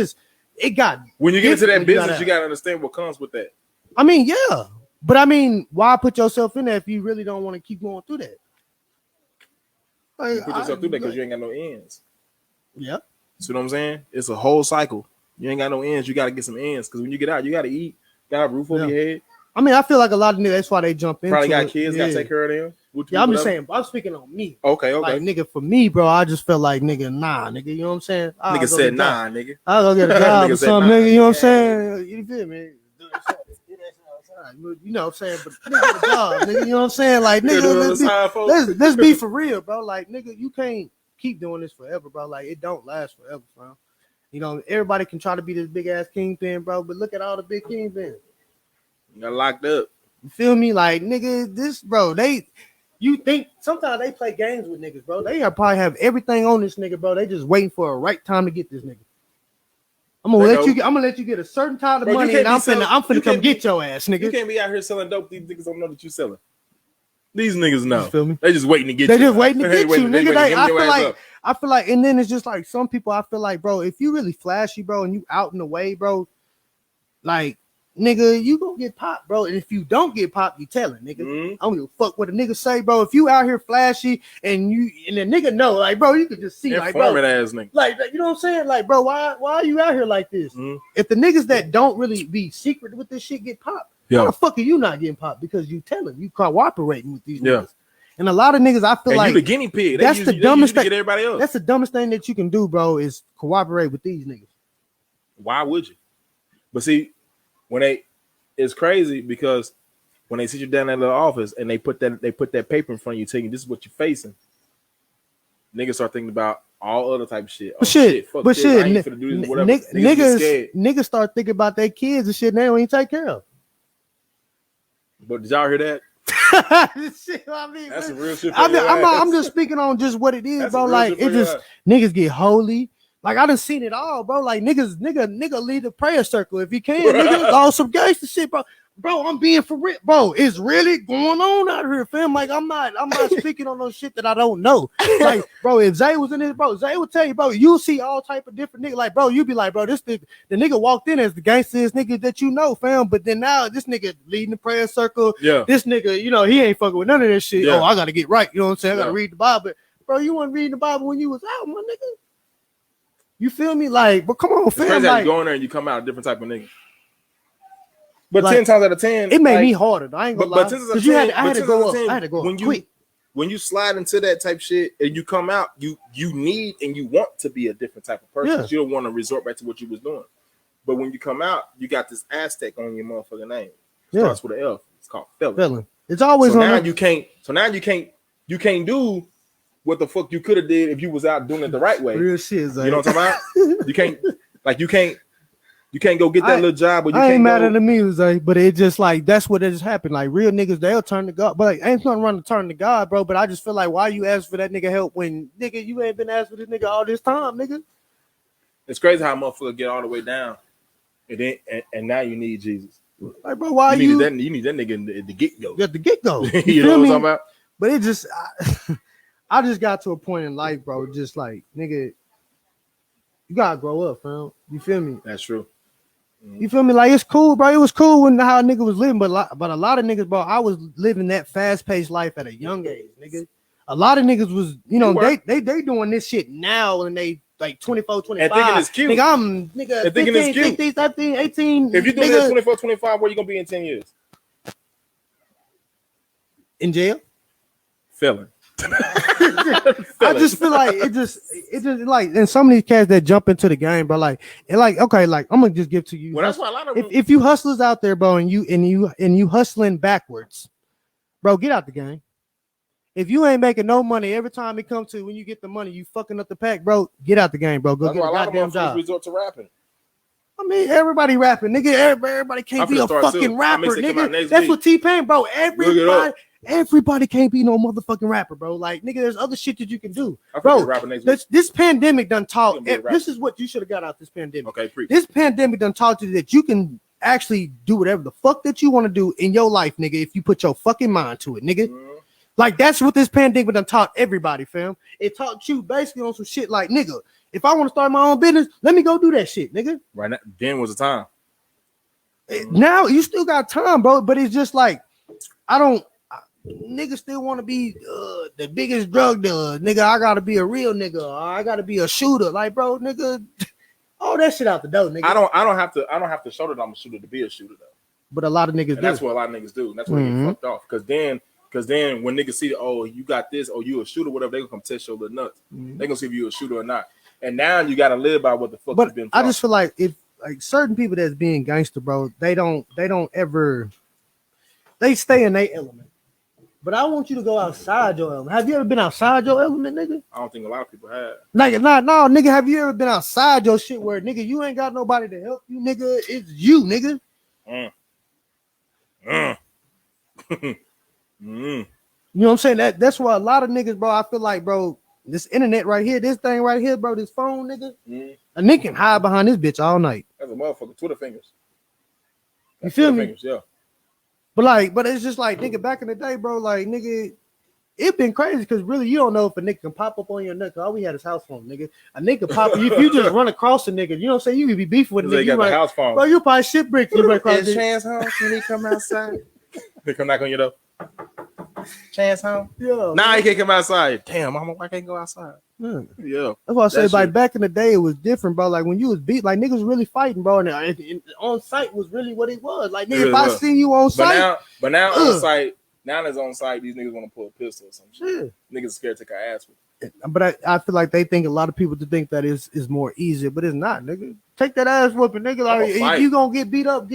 It got. When you get into that business, you got to understand what comes with that. I mean, yeah. But I mean, why put yourself in there if you really don't want to keep going through that? Like, you put yourself through that because you ain't got no ends. Yeah. See what I'm saying? It's a whole cycle. You ain't got no ends. You got to get some ends because when you get out, you got to eat. Got a roof over your head. I mean, I feel like a lot of niggas, that's why they jump into Probably got kids, got to take care of them. I'm just saying, I'm speaking on me. Okay. Like, nigga, for me, bro, I just felt like, nigga, nah, nigga, you know what I'm saying? Nigga said, nah, nigga. I'll go get a job or something, nigga, you know what I'm saying? You feel me? You know what I'm saying? But nigga, the job, nigga, you know what I'm saying? Like, nigga, let's be for real, bro. Like, nigga, you can't keep doing this forever, bro. Like, it don't last forever, bro. You know, everybody can try to be this big ass kingpin, bro, but look at all the big kingpins. Got locked up. You feel me? Like, nigga, this, bro, you think sometimes they play games with niggas, bro. They probably have everything on this nigga, bro. They just waiting for a right time to get this nigga. I'm gonna let you get a certain time of money, and I'm finna come get your ass, nigga. You can't be out here selling dope. These niggas don't know that you selling. These niggas know. You feel me? They just waiting to get you. They just waiting to get you, nigga. I feel like, and then it's just like some people. I feel like, bro, if you really flashy, bro, and you out in the way, bro, like, nigga, you gonna get popped, bro. And if you don't get popped, you telling, nigga. I don't give a fuck what a nigga say, bro. If you out here flashy and the nigga know, like, bro, you can just see, like, bro, ass nigga. Like, you know what I'm saying? Like, bro, why are you out here like this? If the niggas that don't really be secret with this shit get popped, how the fuck are you not getting popped? Because you telling, you cooperating with these niggas. And a lot of niggas, I feel like you the guinea pig. That's the dumbest thing. Everybody else. That's the dumbest thing that you can do, bro, is cooperate with these niggas. Why would you? But see, it's crazy because when they sit you down in the office and they put that paper in front of you, telling you this is what you're facing, niggas start thinking about all other type of shit. Niggas start thinking about their kids and shit. And they don't even take care of. But did y'all hear that? Shit, I mean, that's some real shit. I'm just speaking on just what it is, that's bro. Like it just niggas get holy. Like I done seen it all, bro. Like nigga lead the prayer circle if you can. Nigga, all some gangster shit, bro. Bro, I'm being for real, bro. It's really going on out here, fam. Like I'm not speaking on no shit that I don't know. Like, bro, if Zay was in this, bro, Zay would tell you, bro. You see all type of different niggas. Like, bro, you be like, bro, this the nigga walked in as the gangsterest nigga that you know, fam. But then now this nigga leading the prayer circle. Yeah. This nigga, you know, he ain't fucking with none of this shit. Yeah. Oh, I gotta get right. You know what I'm saying? I gotta read the Bible. Bro, you wasn't reading the Bible when you was out, my nigga. You feel me? Like, but come on, fam. Crazy like, you go in there and you come out a different type of nigga. But like, 10 times out of 10, it made me harder. I ain't gonna lie. Because I had to go up quick. When you slide into that type shit and you come out, you need and you want to be a different type of person. Yeah. You don't want to resort back to what you was doing. But when you come out, you got this Aztec on your motherfucking name. It starts with an F. It's called felon. It's always so now you can't. So now you can't do what the fuck you could have did if you was out doing it the right way. Real shit, you know what I'm talking about? You can't You can't go get that little job. But you I ain't mad go. at the music, but it just like that's what it just happened. Like real niggas, they'll turn to God, but like, ain't nothing wrong to turn to God, bro. But I just feel like why you ask for that nigga help when nigga you ain't been asking for this nigga all this time, nigga. It's crazy how motherfucker get all the way down, and then and now you need Jesus. Like, bro, why you need that nigga at the get go. At the get go, you know what I'm talking about? But it just, I just got to a point in life, bro. Just like nigga, you gotta grow up, fam. You feel me? That's true. You feel me? Like it's cool, bro. It was cool when how a nigga was living, but a lot of niggas, bro, I was living that fast paced life at a young age, nigga. A lot of niggas was, you know, they doing this shit now and they like 24, 25. And thinking it's cute. Nigga, I'm nigga 15, 16, 17, 18. If you do that 24, 25, where you gonna be in 10 years? In jail? Felon. I just feel like it just like and some of these cats that jump into the game, bro, like it like okay, like I'm gonna just give to you. Well, that's why a lot of if you hustlers out there, bro, and you hustling backwards, bro, get out the game. If you ain't making no money every time it comes to when you get the money, you fucking up the pack, bro. Get out the game, bro. Go that's get a goddamn job. Resort to rapping. I mean, everybody rapping, nigga. Everybody can't be a fucking rapper, nigga. That's what T-Pain, bro. Everybody can't be no motherfucking rapper, bro. Like, nigga, there's other shit that you can do, bro. This pandemic done taught. This is what you should have got out this pandemic. Okay, this pandemic done taught you that you can actually do whatever the fuck that you want to do in your life, nigga. If you put your fucking mind to it, nigga. Like that's what this pandemic done taught everybody, fam. It taught you basically on some shit like, nigga, if I want to start my own business, let me go do that shit, nigga. Right now, then was the time. Now you still got time, bro. But it's just like niggas still want to be the biggest drug dealer. Nigga, I gotta be a real nigga. Or I gotta be a shooter. Like, bro, nigga, all that shit out the door, nigga. I don't have to show that I'm a shooter to be a shooter though. But a lot of niggas do. That's what a lot of niggas do. That's why they get fucked off. Because then when niggas see, oh, you got this, or you a shooter, whatever, they gonna come test your little nuts. They gonna see if you a shooter or not. And now you gotta live by what the fuck you've been. I just feel like if like certain people that's being gangster, bro, they don't ever stay in their element. But I want you to go outside your element. Have you ever been outside your element, nigga? I don't think a lot of people have. Like, no, nigga, have you ever been outside your shit where nigga you ain't got nobody to help you, nigga? It's you, nigga. You know what I'm saying? That's why a lot of niggas, bro, I feel like, bro, this internet right here, this thing right here, bro, this phone, nigga, a nigga can hide behind this bitch all night. That's a motherfucker. Twitter fingers. You feel me? Fingers, yeah. But it's just like, nigga, back in the day, bro, like, nigga, it been crazy because really you don't know if a nigga can pop up on your neck. All we had is house phone, nigga. A nigga pop up. If you just run across a nigga, you know what I'm saying? You could be beefing with a nigga. You got the house phone. Bro, you probably shit brick. You run across Chance home? Can he come outside? They come knock on your door. Chance home? Yeah. Nah, he can't come outside. Damn, mama, why can't go outside? Yeah. That's why I say, like, back in the day, it was different, bro. Like, when you was beat, like, niggas was really fighting, bro. And on site was really what it was. Like, nigga, if I see you on site. But now on site, now that's on site, these niggas want to pull a pistol or some shit. Yeah. Niggas scared to take our ass with. But I feel like they think a lot of people to think that is more easier, but it's not, nigga. Take that ass whooping, nigga. Like, if you gonna get beat up.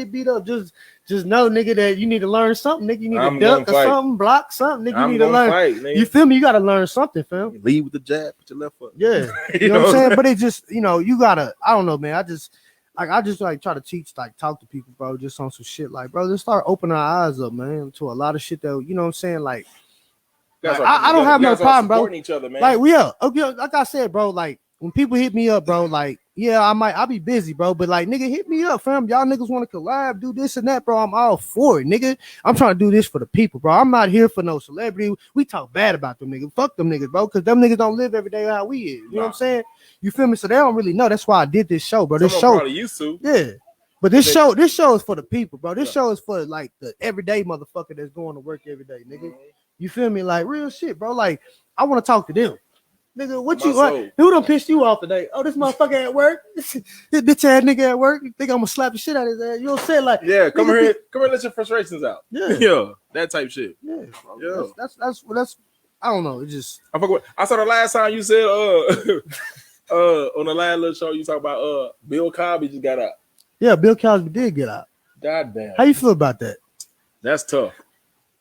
Just know, nigga, that you need to learn something, nigga. You need to duck or something, block something, nigga. You need to learn. Fight, you feel me? You gotta learn something, fam. You lead with the jab, put your left foot. Yeah, you know what I'm saying. But it just, you gotta. I don't know, man. I just like try to teach, like talk to people, bro, just on some shit, like, bro, just start opening our eyes up, man, to a lot of shit that, you know what I'm saying, like. I don't have no problem, bro. Each other, man. Like, okay, like I said, bro, like when people hit me up, bro, like, yeah, I'll be busy, bro, but like, nigga, hit me up, fam. Y'all niggas want to collab, do this and that, bro. I'm all for it, nigga. I'm trying to do this for the people, bro. I'm not here for no celebrity. We talk bad about them niggas. Fuck them niggas, bro, because them niggas don't live every day how we is. You know what I'm saying? You feel me? So they don't really know. That's why I did this show, bro. This show probably used to. Yeah. But this show is for the people, bro. This show is for like the everyday motherfucker that's going to work every day, nigga. You feel me? Like real shit, bro. Like I want to talk to them, nigga. Who done pissed you off today? Oh, this motherfucker at work. This bitch ass nigga at work. You think I'm gonna slap the shit out of his ass? You know what I'm saying? Like, yeah, come here, let your frustrations out. Yeah, that type shit. Yeah, bro. That's. I don't know. It just. I saw the last time you said on the last little show you talk about Bill Cosby just got out. Yeah, Bill Cosby did get out. God damn. How you feel about that? That's tough.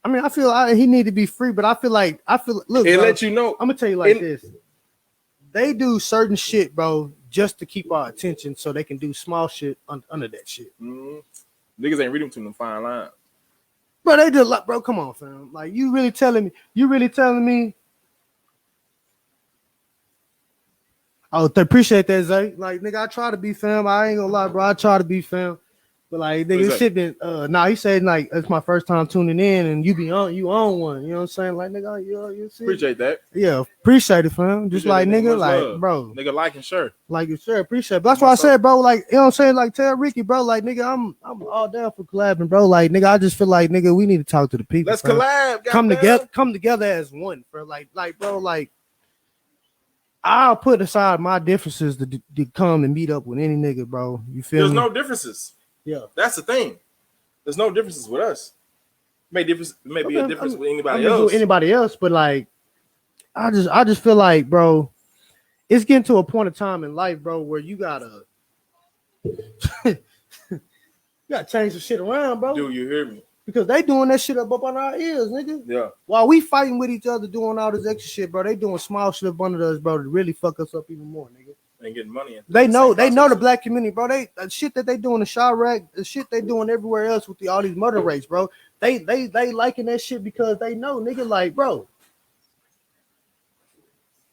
I mean, I feel he need to be free, but I feel look, it bro, let you know. I'm gonna tell you like this. They do certain shit, bro, just to keep our attention so they can do small shit under that shit. Mm-hmm. Niggas ain't reading between them fine lines. Bro, they just like, bro, come on, fam. Like, you really telling me? Oh, appreciate that, Zay. Like, nigga, I try to be fam. I ain't gonna lie, bro. I try to be fam. But like, nigga, this shit been he said like it's my first time tuning in and you own one. You know what I'm saying? Like, nigga, you see? Appreciate that. Yeah, appreciate it, fam. Just like nigga, like love. Bro. Nigga like and share. Like and share, appreciate it. But that's why I said, bro, like, you know what I'm saying? Like, tell Ricky, bro, like, nigga, I'm all down for collabing, bro. Like, nigga, I just feel like, nigga, we need to talk to the people. Let's collab. Come together as one, bro. Like, bro, like, I'll put aside my differences to come and meet up with any nigga, bro. You feel me? There's no differences. Yeah, that's the thing. There's no differences with us. Maybe a difference with anybody else. But like, I just feel like, bro, it's getting to a point of time in life, bro, where you gotta change the shit around, bro. Do you hear me? Because they doing that shit up on our ears, nigga. Yeah. While we fighting with each other, doing all this extra shit, bro, they doing small shit up under us, bro, to really fuck us up even more, nigga. And getting money. They know the black community, bro. They the shit that they do in the Chirac, the shit they doing everywhere else with all these murder rates, bro. They liking that shit because they know, nigga, like, bro.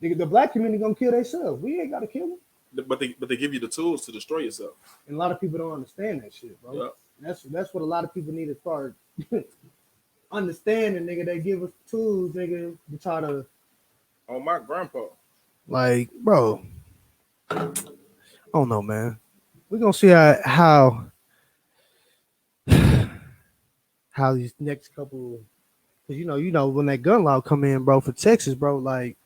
Nigga, the black community gonna kill themselves. We ain't gotta kill them. But they give you the tools to destroy yourself. And a lot of people don't understand that shit, bro. Yeah. That's what a lot of people need to start understanding, nigga. They give us tools, nigga, to try to. Oh, my grandpa. Like, bro. I don't know, man. We're gonna see how these next couple, because you know when that gun law come in, bro, for Texas, bro, like,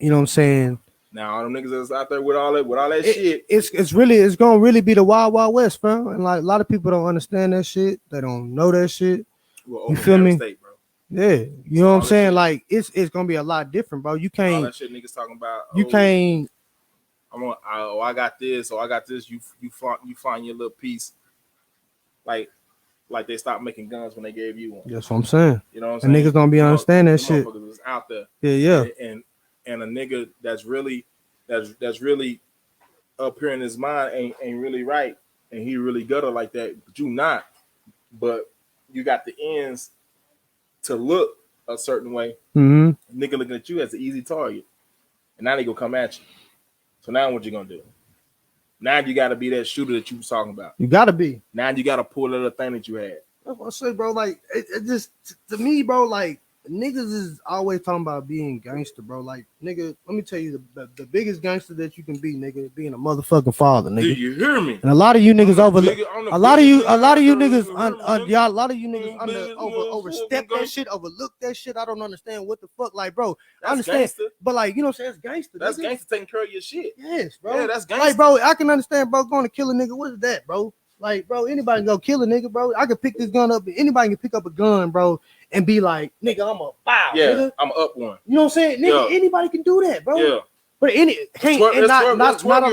you know what I'm saying. Now all them niggas that's out there with all that shit, it's gonna really be the wild west, bro. And like a lot of people don't understand that shit. They don't know that shit. Well, you feel me? State, bro. Yeah, you know what I'm saying. Shit. Like it's gonna be a lot different, bro. You can't. All that shit niggas talking about. You can't. I got this, or I got this. You find your little piece, like they stopped making guns when they gave you one. That's what I'm saying. You know what I'm saying? And niggas don't be understand that shit. Was out there. Yeah. And a nigga that's really up here in his mind ain't really right, and he really gutter like that. But you not. But you got the ends to look a certain way. Mm-hmm. Nigga looking at you as an easy target, and now they gonna come at you. So now what you gonna do? Now you gotta be that shooter that you was talking about. You gotta be. Now you gotta pull that other thing that you had. That's what I say, bro. Like it just to me, bro. Like niggas is always talking about being gangster, bro. Like nigga, let me tell you the biggest gangster that you can be, nigga, being a motherfucking father, nigga. Do you hear me? And a lot of you niggas a lot of you niggas overstep that shit, overlook that shit. I don't understand what the fuck, like, bro. That's I understand, gangster. but like, you know what I'm saying? It's gangster. That's gangster taking care of your shit. Yes, bro. Yeah, that's gangster. Like, bro, I can understand, bro, going to kill a nigga. What is that, bro? Like, bro, anybody can go kill a nigga, bro. I could pick this gun up. Anybody can pick up a gun, bro, and be like, nigga, I'm a foul. Yeah, nigga. I'm up one. You know what I'm saying? Nigga, anybody can do that, bro. Yeah. But not a lot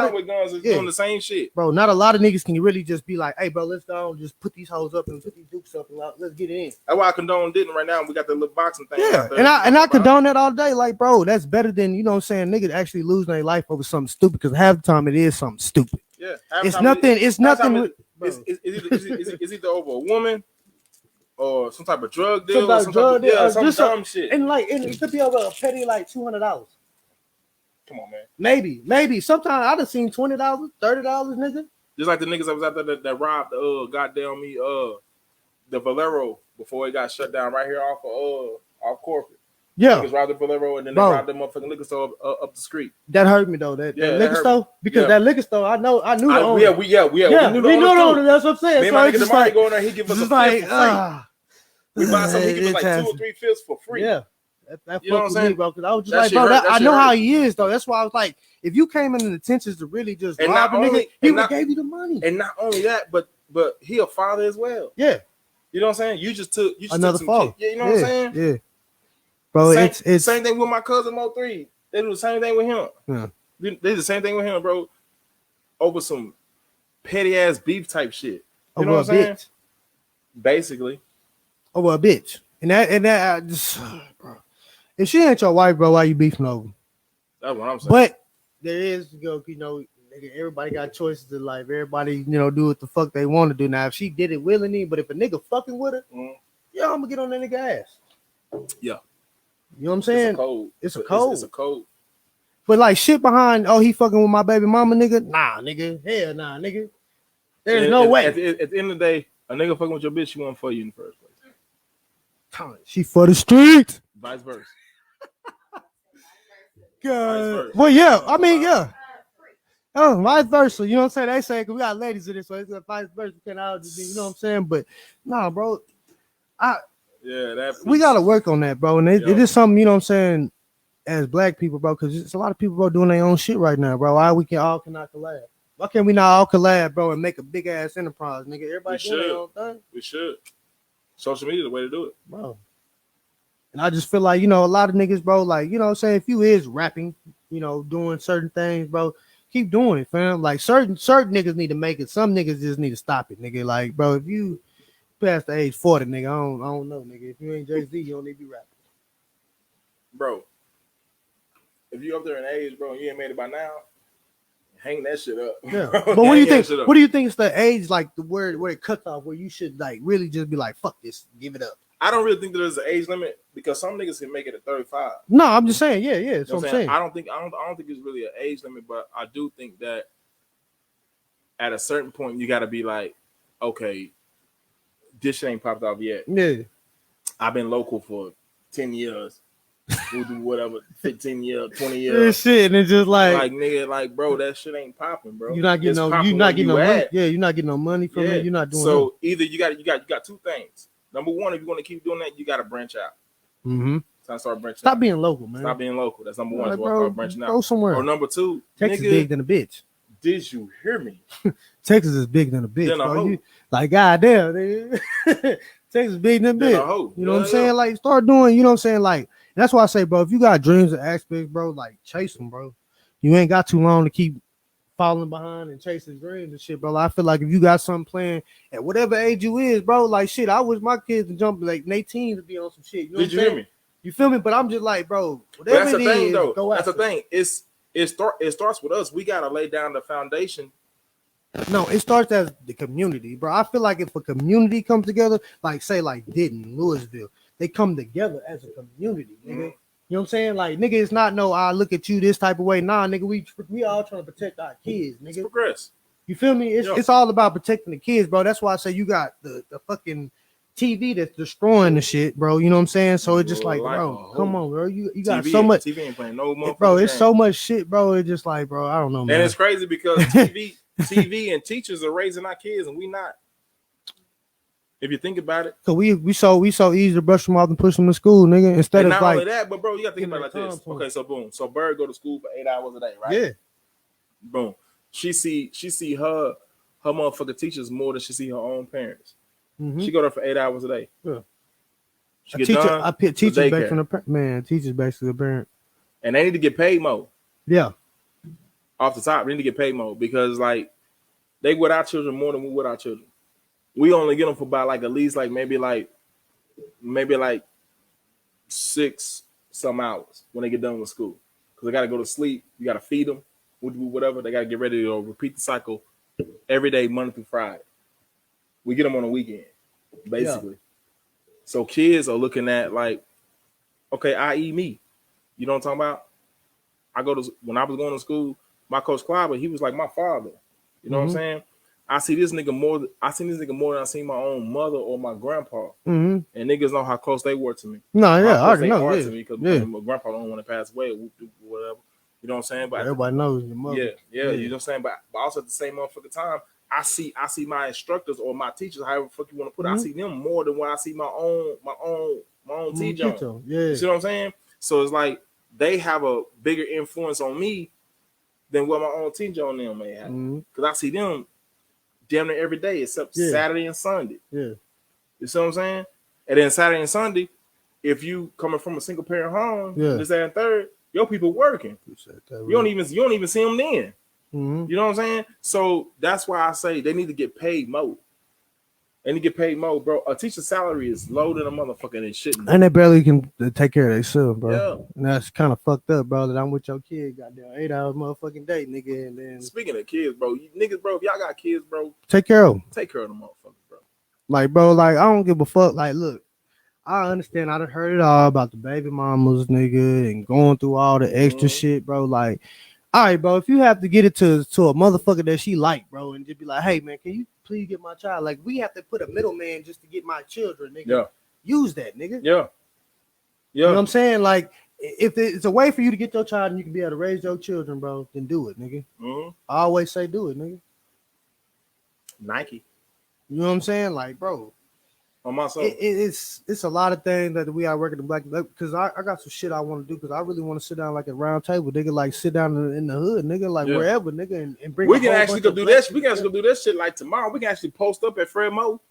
of with guns is doing the same shit, bro. Not a lot of niggas can really just be like, hey, bro, let's go and just put these hoes up and put these dukes up and let's get it in. That's why I condone didn't right now. We got the little boxing thing. Yeah, and I condone that all day. Like, bro, that's better than, you know what I'm saying, niggas actually losing their life over something stupid, because half the time it is something stupid. Yeah, it's nothing. It's nothing. It's either over a woman or some type of drug deal, or some dumb shit. And like, it could be over a petty like $200. Come on, man. Maybe. Sometimes I'd have seen $20, $30, nigga. Just like the niggas that was out there that robbed the Valero before it got shut down right here off corporate. Yeah, niggas robbed the Valero and then they robbed the motherfucking liquor store up the street. That hurt me though. That liquor store, because that liquor store, I knew the owner. We knew the owner. That's what I'm saying. Me and my nigga Damari go in there, he give us a fifth for free. We buy something, he give us like 2 or 3 fifths for free. Yeah. That fucked with me, bro. Because I was just like, bro, I know how he is, though. That's why I was like, if you came in the intentions to really just rob a nigga, he would gave you the money. And not only that, but he a father as well. Yeah. You know what I'm saying? You just took another father. Yeah, you know what I'm saying? Yeah. Bro, it's same thing with my cousin Mo3. They do the same thing with him. Yeah. They do the same thing with him, bro. Over some petty ass beef type shit. You know what I'm saying? Basically. Over a bitch. And that just, bro. If she ain't your wife, bro, why you beefing over? That's what I'm saying. But there is, you know, everybody got choices in life. Everybody, you know, do what the fuck they want to do. Now, if she did it willingly, but if a nigga fucking with her, yeah, I'm gonna get on that nigga ass. Yeah. You know what I'm saying? It's a code. It's a code. But like shit behind, oh, he fucking with my baby mama, nigga. Nah, nigga. Hell nah, nigga. There's no way. At the end of the day, a nigga fucking with your bitch, she wasn't for you in the first place. She for the streets. Vice versa. God. Well, yeah. I mean, yeah. Oh, vice versa. You know what I'm saying? They say, cause we got ladies in this, so it's like vice versa. Can all just be, you know what I'm saying? But nah, bro. We gotta work on that, bro. And it is something, you know what I'm saying, as black people, bro, because it's a lot of people, bro, doing their own shit right now, bro. Why we cannot collab? Why can't we not all collab, bro, and make a big ass enterprise, nigga? Everybody doing their own thing. We should. Social media is the way to do it, bro. And I just feel like, you know, a lot of niggas, bro, like, you know what I'm saying, if you is rapping, you know, doing certain things, bro, keep doing it, fam. Like certain niggas need to make it. Some niggas just need to stop it, nigga. Like, bro, if you past the age 40, nigga, I don't know, nigga. If you ain't Jay-Z, you don't need to be rapping. Bro, if you up there in age, bro, and you ain't made it by now, hang that shit up. Yeah. But what do you think? What do you think is the age, like the where it cuts off, where you should like really just be like, fuck this, give it up? I don't really think there's an age limit because some niggas can make it at 35. No, I'm just saying, yeah. That's what I'm saying. I don't think it's really an age limit, but I do think that at a certain point you got to be like, okay, this shit ain't popped off yet. Yeah, I've been local for 10 years. We'll do whatever, 15 years, 20 years. This shit, and it's just like nigga, like, bro, that shit ain't popping, bro. You're not getting no money. Yeah, you're not getting no money from it. You're not doing. So either you got two things. Number one, if you're gonna keep doing that, you got to branch out. Mm-hmm. So I start branching. Stop being local, man. Stop being local. That's number one. Like, bro, start branching out. Go somewhere. Or number two, Texas is big than a bitch. Did you hear me? Texas is big than a bitch. Bro. Like, goddamn, dude. Texas is big than a bitch. You know what I'm saying? Like, start doing. You know what I'm saying? Like, that's why I say, bro, if you got dreams and aspects, bro, like chase them, bro. You ain't got too long to keep falling behind and chasing dreams and shit, bro. I feel like if you got something playing at whatever age you is, bro, like shit, I wish my kids to jump like 18 to be on some shit. You know Did you hear me? You feel me? But I'm just like, bro, whatever that's it the thing, is, though. go after. That's the thing. It starts with us. We gotta lay down the foundation. No, it starts as the community, bro. I feel like if a community comes together, like say like Denton, Louisville, they come together as a community, nigga. Mm-hmm. You know what I'm saying? Like, nigga, it's not I look at you this type of way. Nah, nigga, we all trying to protect our kids, nigga. It's progress. You feel me? It's all about protecting the kids, bro. That's why I say you got the fucking TV that's destroying the shit, bro. You know what I'm saying? So it's just like, bro, come on, bro. You got so much. TV ain't playing no more. Bro, it's so much shit, bro. It's just like, bro, I don't know, man. And it's crazy because TV and teachers are raising our kids and we not. If you think about it, so we so easy to brush them off and push them to school, nigga. Instead of not like only that, but bro, you gotta think about it like this. Okay, so boom, so Bird go to school for 8 hours a day, right? Yeah. Boom. She see her motherfucking teachers more than she see her own parents. Mm-hmm. She go there for 8 hours a day. Yeah. I put teachers back from the man. Teachers back to the parent, and they need to get paid more. Yeah. Off the top, they need to get paid more because like they with our children more than we with our children. We only get them for about like at least like maybe like 6 some hours when they get done with school because they got to go to sleep. You got to feed them, whatever. They got to get ready to repeat the cycle every day, Monday through Friday. We get them on a weekend, basically. Yeah. So kids are looking at like, okay, i.e. me. You know what I'm talking about? When I was going to school, my coach Clyber, he was like my father. You know what I'm saying? I see this nigga more than I seen my own mother or my grandpa. Mm-hmm. And niggas know how close they were to me. No, yeah, I already know. To me because my grandpa don't want to pass away or whatever. You know what I'm saying? But everybody knows your mother. Yeah, you know what I'm saying? But also at the same motherfucking time, I see my instructors or my teachers, however the fuck you want to put it, I see them more than when I see my own teacher. Yeah. You see what I'm saying? So it's like they have a bigger influence on me than what my own teacher on them may have. Because I see them damn near every day except Saturday and Sunday. Yeah. You see what I'm saying? And then Saturday and Sunday, if you coming from a single parent home, this, that, and third, your people working. You don't even see them then. Mm-hmm. You know what I'm saying? So that's why I say they need to get paid more. and you get paid more, bro. A teacher's salary is low than a motherfucker and it shouldn't. And they barely can take care of themselves, bro. Yeah. And that's kind of fucked up, bro. That I'm with your kid, goddamn 8 hours motherfucking day, nigga. And then Speaking of kids, bro, you niggas, bro, if y'all got kids, bro, take care of them. Take care of them motherfuckers, bro. Like, bro, like I don't give a fuck. Like, look, I understand. I done heard it all about the baby mamas, nigga, and going through all the extra shit, bro. Like, all right, bro, if you have to get it to a motherfucker that she like, bro, and just be like, hey, man, can you please get my child? Like, we have to put a middleman just to get my children, nigga. Yeah. Use that, nigga. Yeah. You know what I'm saying? Like, if it's a way for you to get your child and you can be able to raise your children, bro, then do it, nigga. I always say do it, nigga. Nike. You know what I'm saying? Like, bro. On my soul. It's a lot of things that we are working the black because I got some shit I want to do because I really want to sit down like a round table, nigga, like sit down in the hood, nigga, like wherever, nigga, and bring. We can actually go do that. We can actually go do that shit like tomorrow. We can actually post up at Fred Mo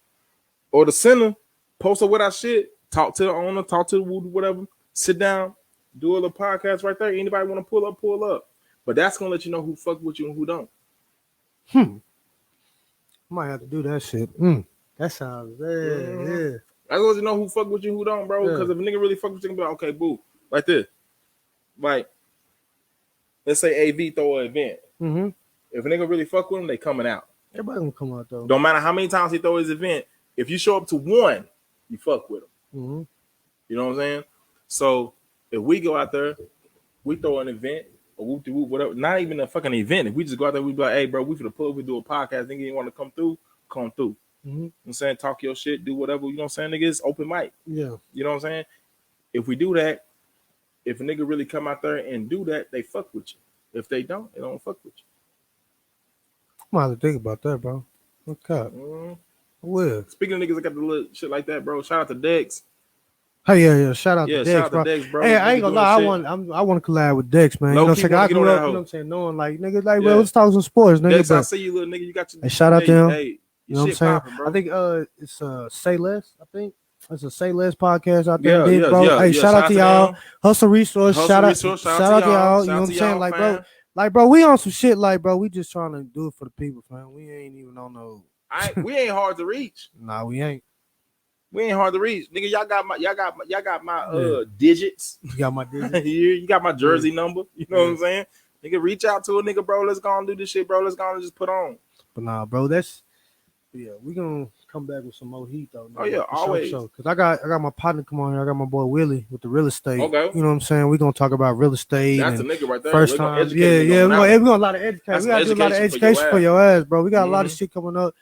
or the center, post up with our shit, talk to the owner, talk to the whatever, sit down, do a little podcast right there. Anybody want to pull up. But that's gonna let you know who fuck with you and who don't. Might have to do that shit. That sounds yeah. I want to know who fuck with you, who don't, bro. Because if a nigga really fuck with you, be like, okay, boo, like this. Like, let's say AV throw an event. If a nigga really fuck with him, they coming out. Everybody gonna come out though. Don't matter how many times he throw his event. If you show up to one, you fuck with him. You know what I'm saying? So if we go out there, we throw an event or whoop whatever. Not even a fucking event. If we just go out there, we be like, hey, bro, we finna pull up, we do a podcast. Nigga, you want to come through? Come through. You know what I'm saying? Talk your shit, do whatever, you know what I'm saying? Nigga, it's open mic. Yeah. You know what I'm saying? If we do that, if a nigga really come out there and do that, they fuck with you. If they don't, they don't fuck with you. I'm gonna have to think about that, bro. Okay. Well. Speaking of niggas that got the little shit like that, bro, shout out to Dex. Hey, yeah. Shout out to Dex, bro. Hey, I ain't gonna lie, I want to collab with Dex, man. You know what I'm saying? I grew up, you know what I'm saying, knowing like niggas like, bro, let's talk some sports, nigga. Dex, I see you, little nigga. You got your hey, shout out to him. Hey, you know what I'm saying? Poppin', I think it's Say Less, I think. It's a Say Less podcast out there, bro. Hey, shout out to y'all. Hustle Resource, shout out to y'all. You know what I'm saying? Like, bro, we on some shit, like, bro, we just trying to do it for the people, man. We ain't even on no. We ain't hard to reach. Nah, we ain't. We ain't hard to reach, nigga. Y'all got my digits. You got my digits. You got my jersey number. You know what I'm saying? Nigga, reach out to a nigga, bro. Let's go and do this shit, bro. Let's go and just put on. But nah, bro, we gonna come back with some more heat though. Oh yeah, always. Cause I got my partner come on here. I got my boy Willie with the real estate. Okay. You know what I'm saying? We gonna talk about real estate. That's a nigga right there. First time. Yeah. We got a lot of education. We gotta do a lot of education for your ass, bro. We got a lot of shit coming up.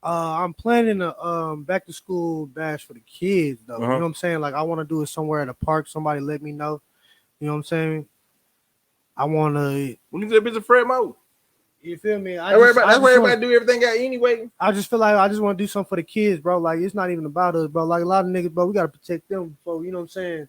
I'm planning a back to school bash for the kids though. You know what I'm saying? Like I want to do it somewhere at a park. Somebody let me know. You know what I'm saying? I want to. When you do a bitch of Fred Mo. You feel me? That's where everybody do everything at anyway. I just feel like I just want to do something for the kids, bro. Like it's not even about us, bro. Like a lot of niggas, bro, we gotta protect them. So you know what I'm saying?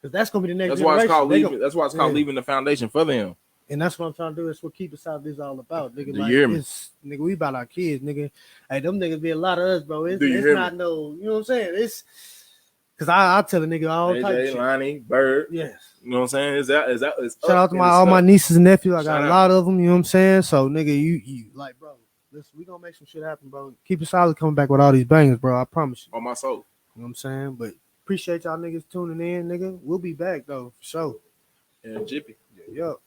Because that's gonna be the next. That's why it's called leaving. That's why it's called leaving the foundation for them. And that's what I'm trying to do. That's what Keep Us Out is all about, nigga. Do you hear me? Nigga, we about our kids, nigga. Hey, them niggas be a lot of us, bro. It's not no, you know what I'm saying? It's because I tell a nigga all type of shit. Lonnie, Bird. Yes. You know what I'm saying? Shout out to all my nieces and nephews. I got a lot of them, you know what I'm saying? So, nigga, you like, bro, listen, we gonna make some shit happen, bro. Keep It Solid coming back with all these bangers, bro. I promise you. On my soul. You know what I'm saying? But appreciate y'all niggas tuning in, nigga. We'll be back, though, for sure. Yeah, Jippy. Yup.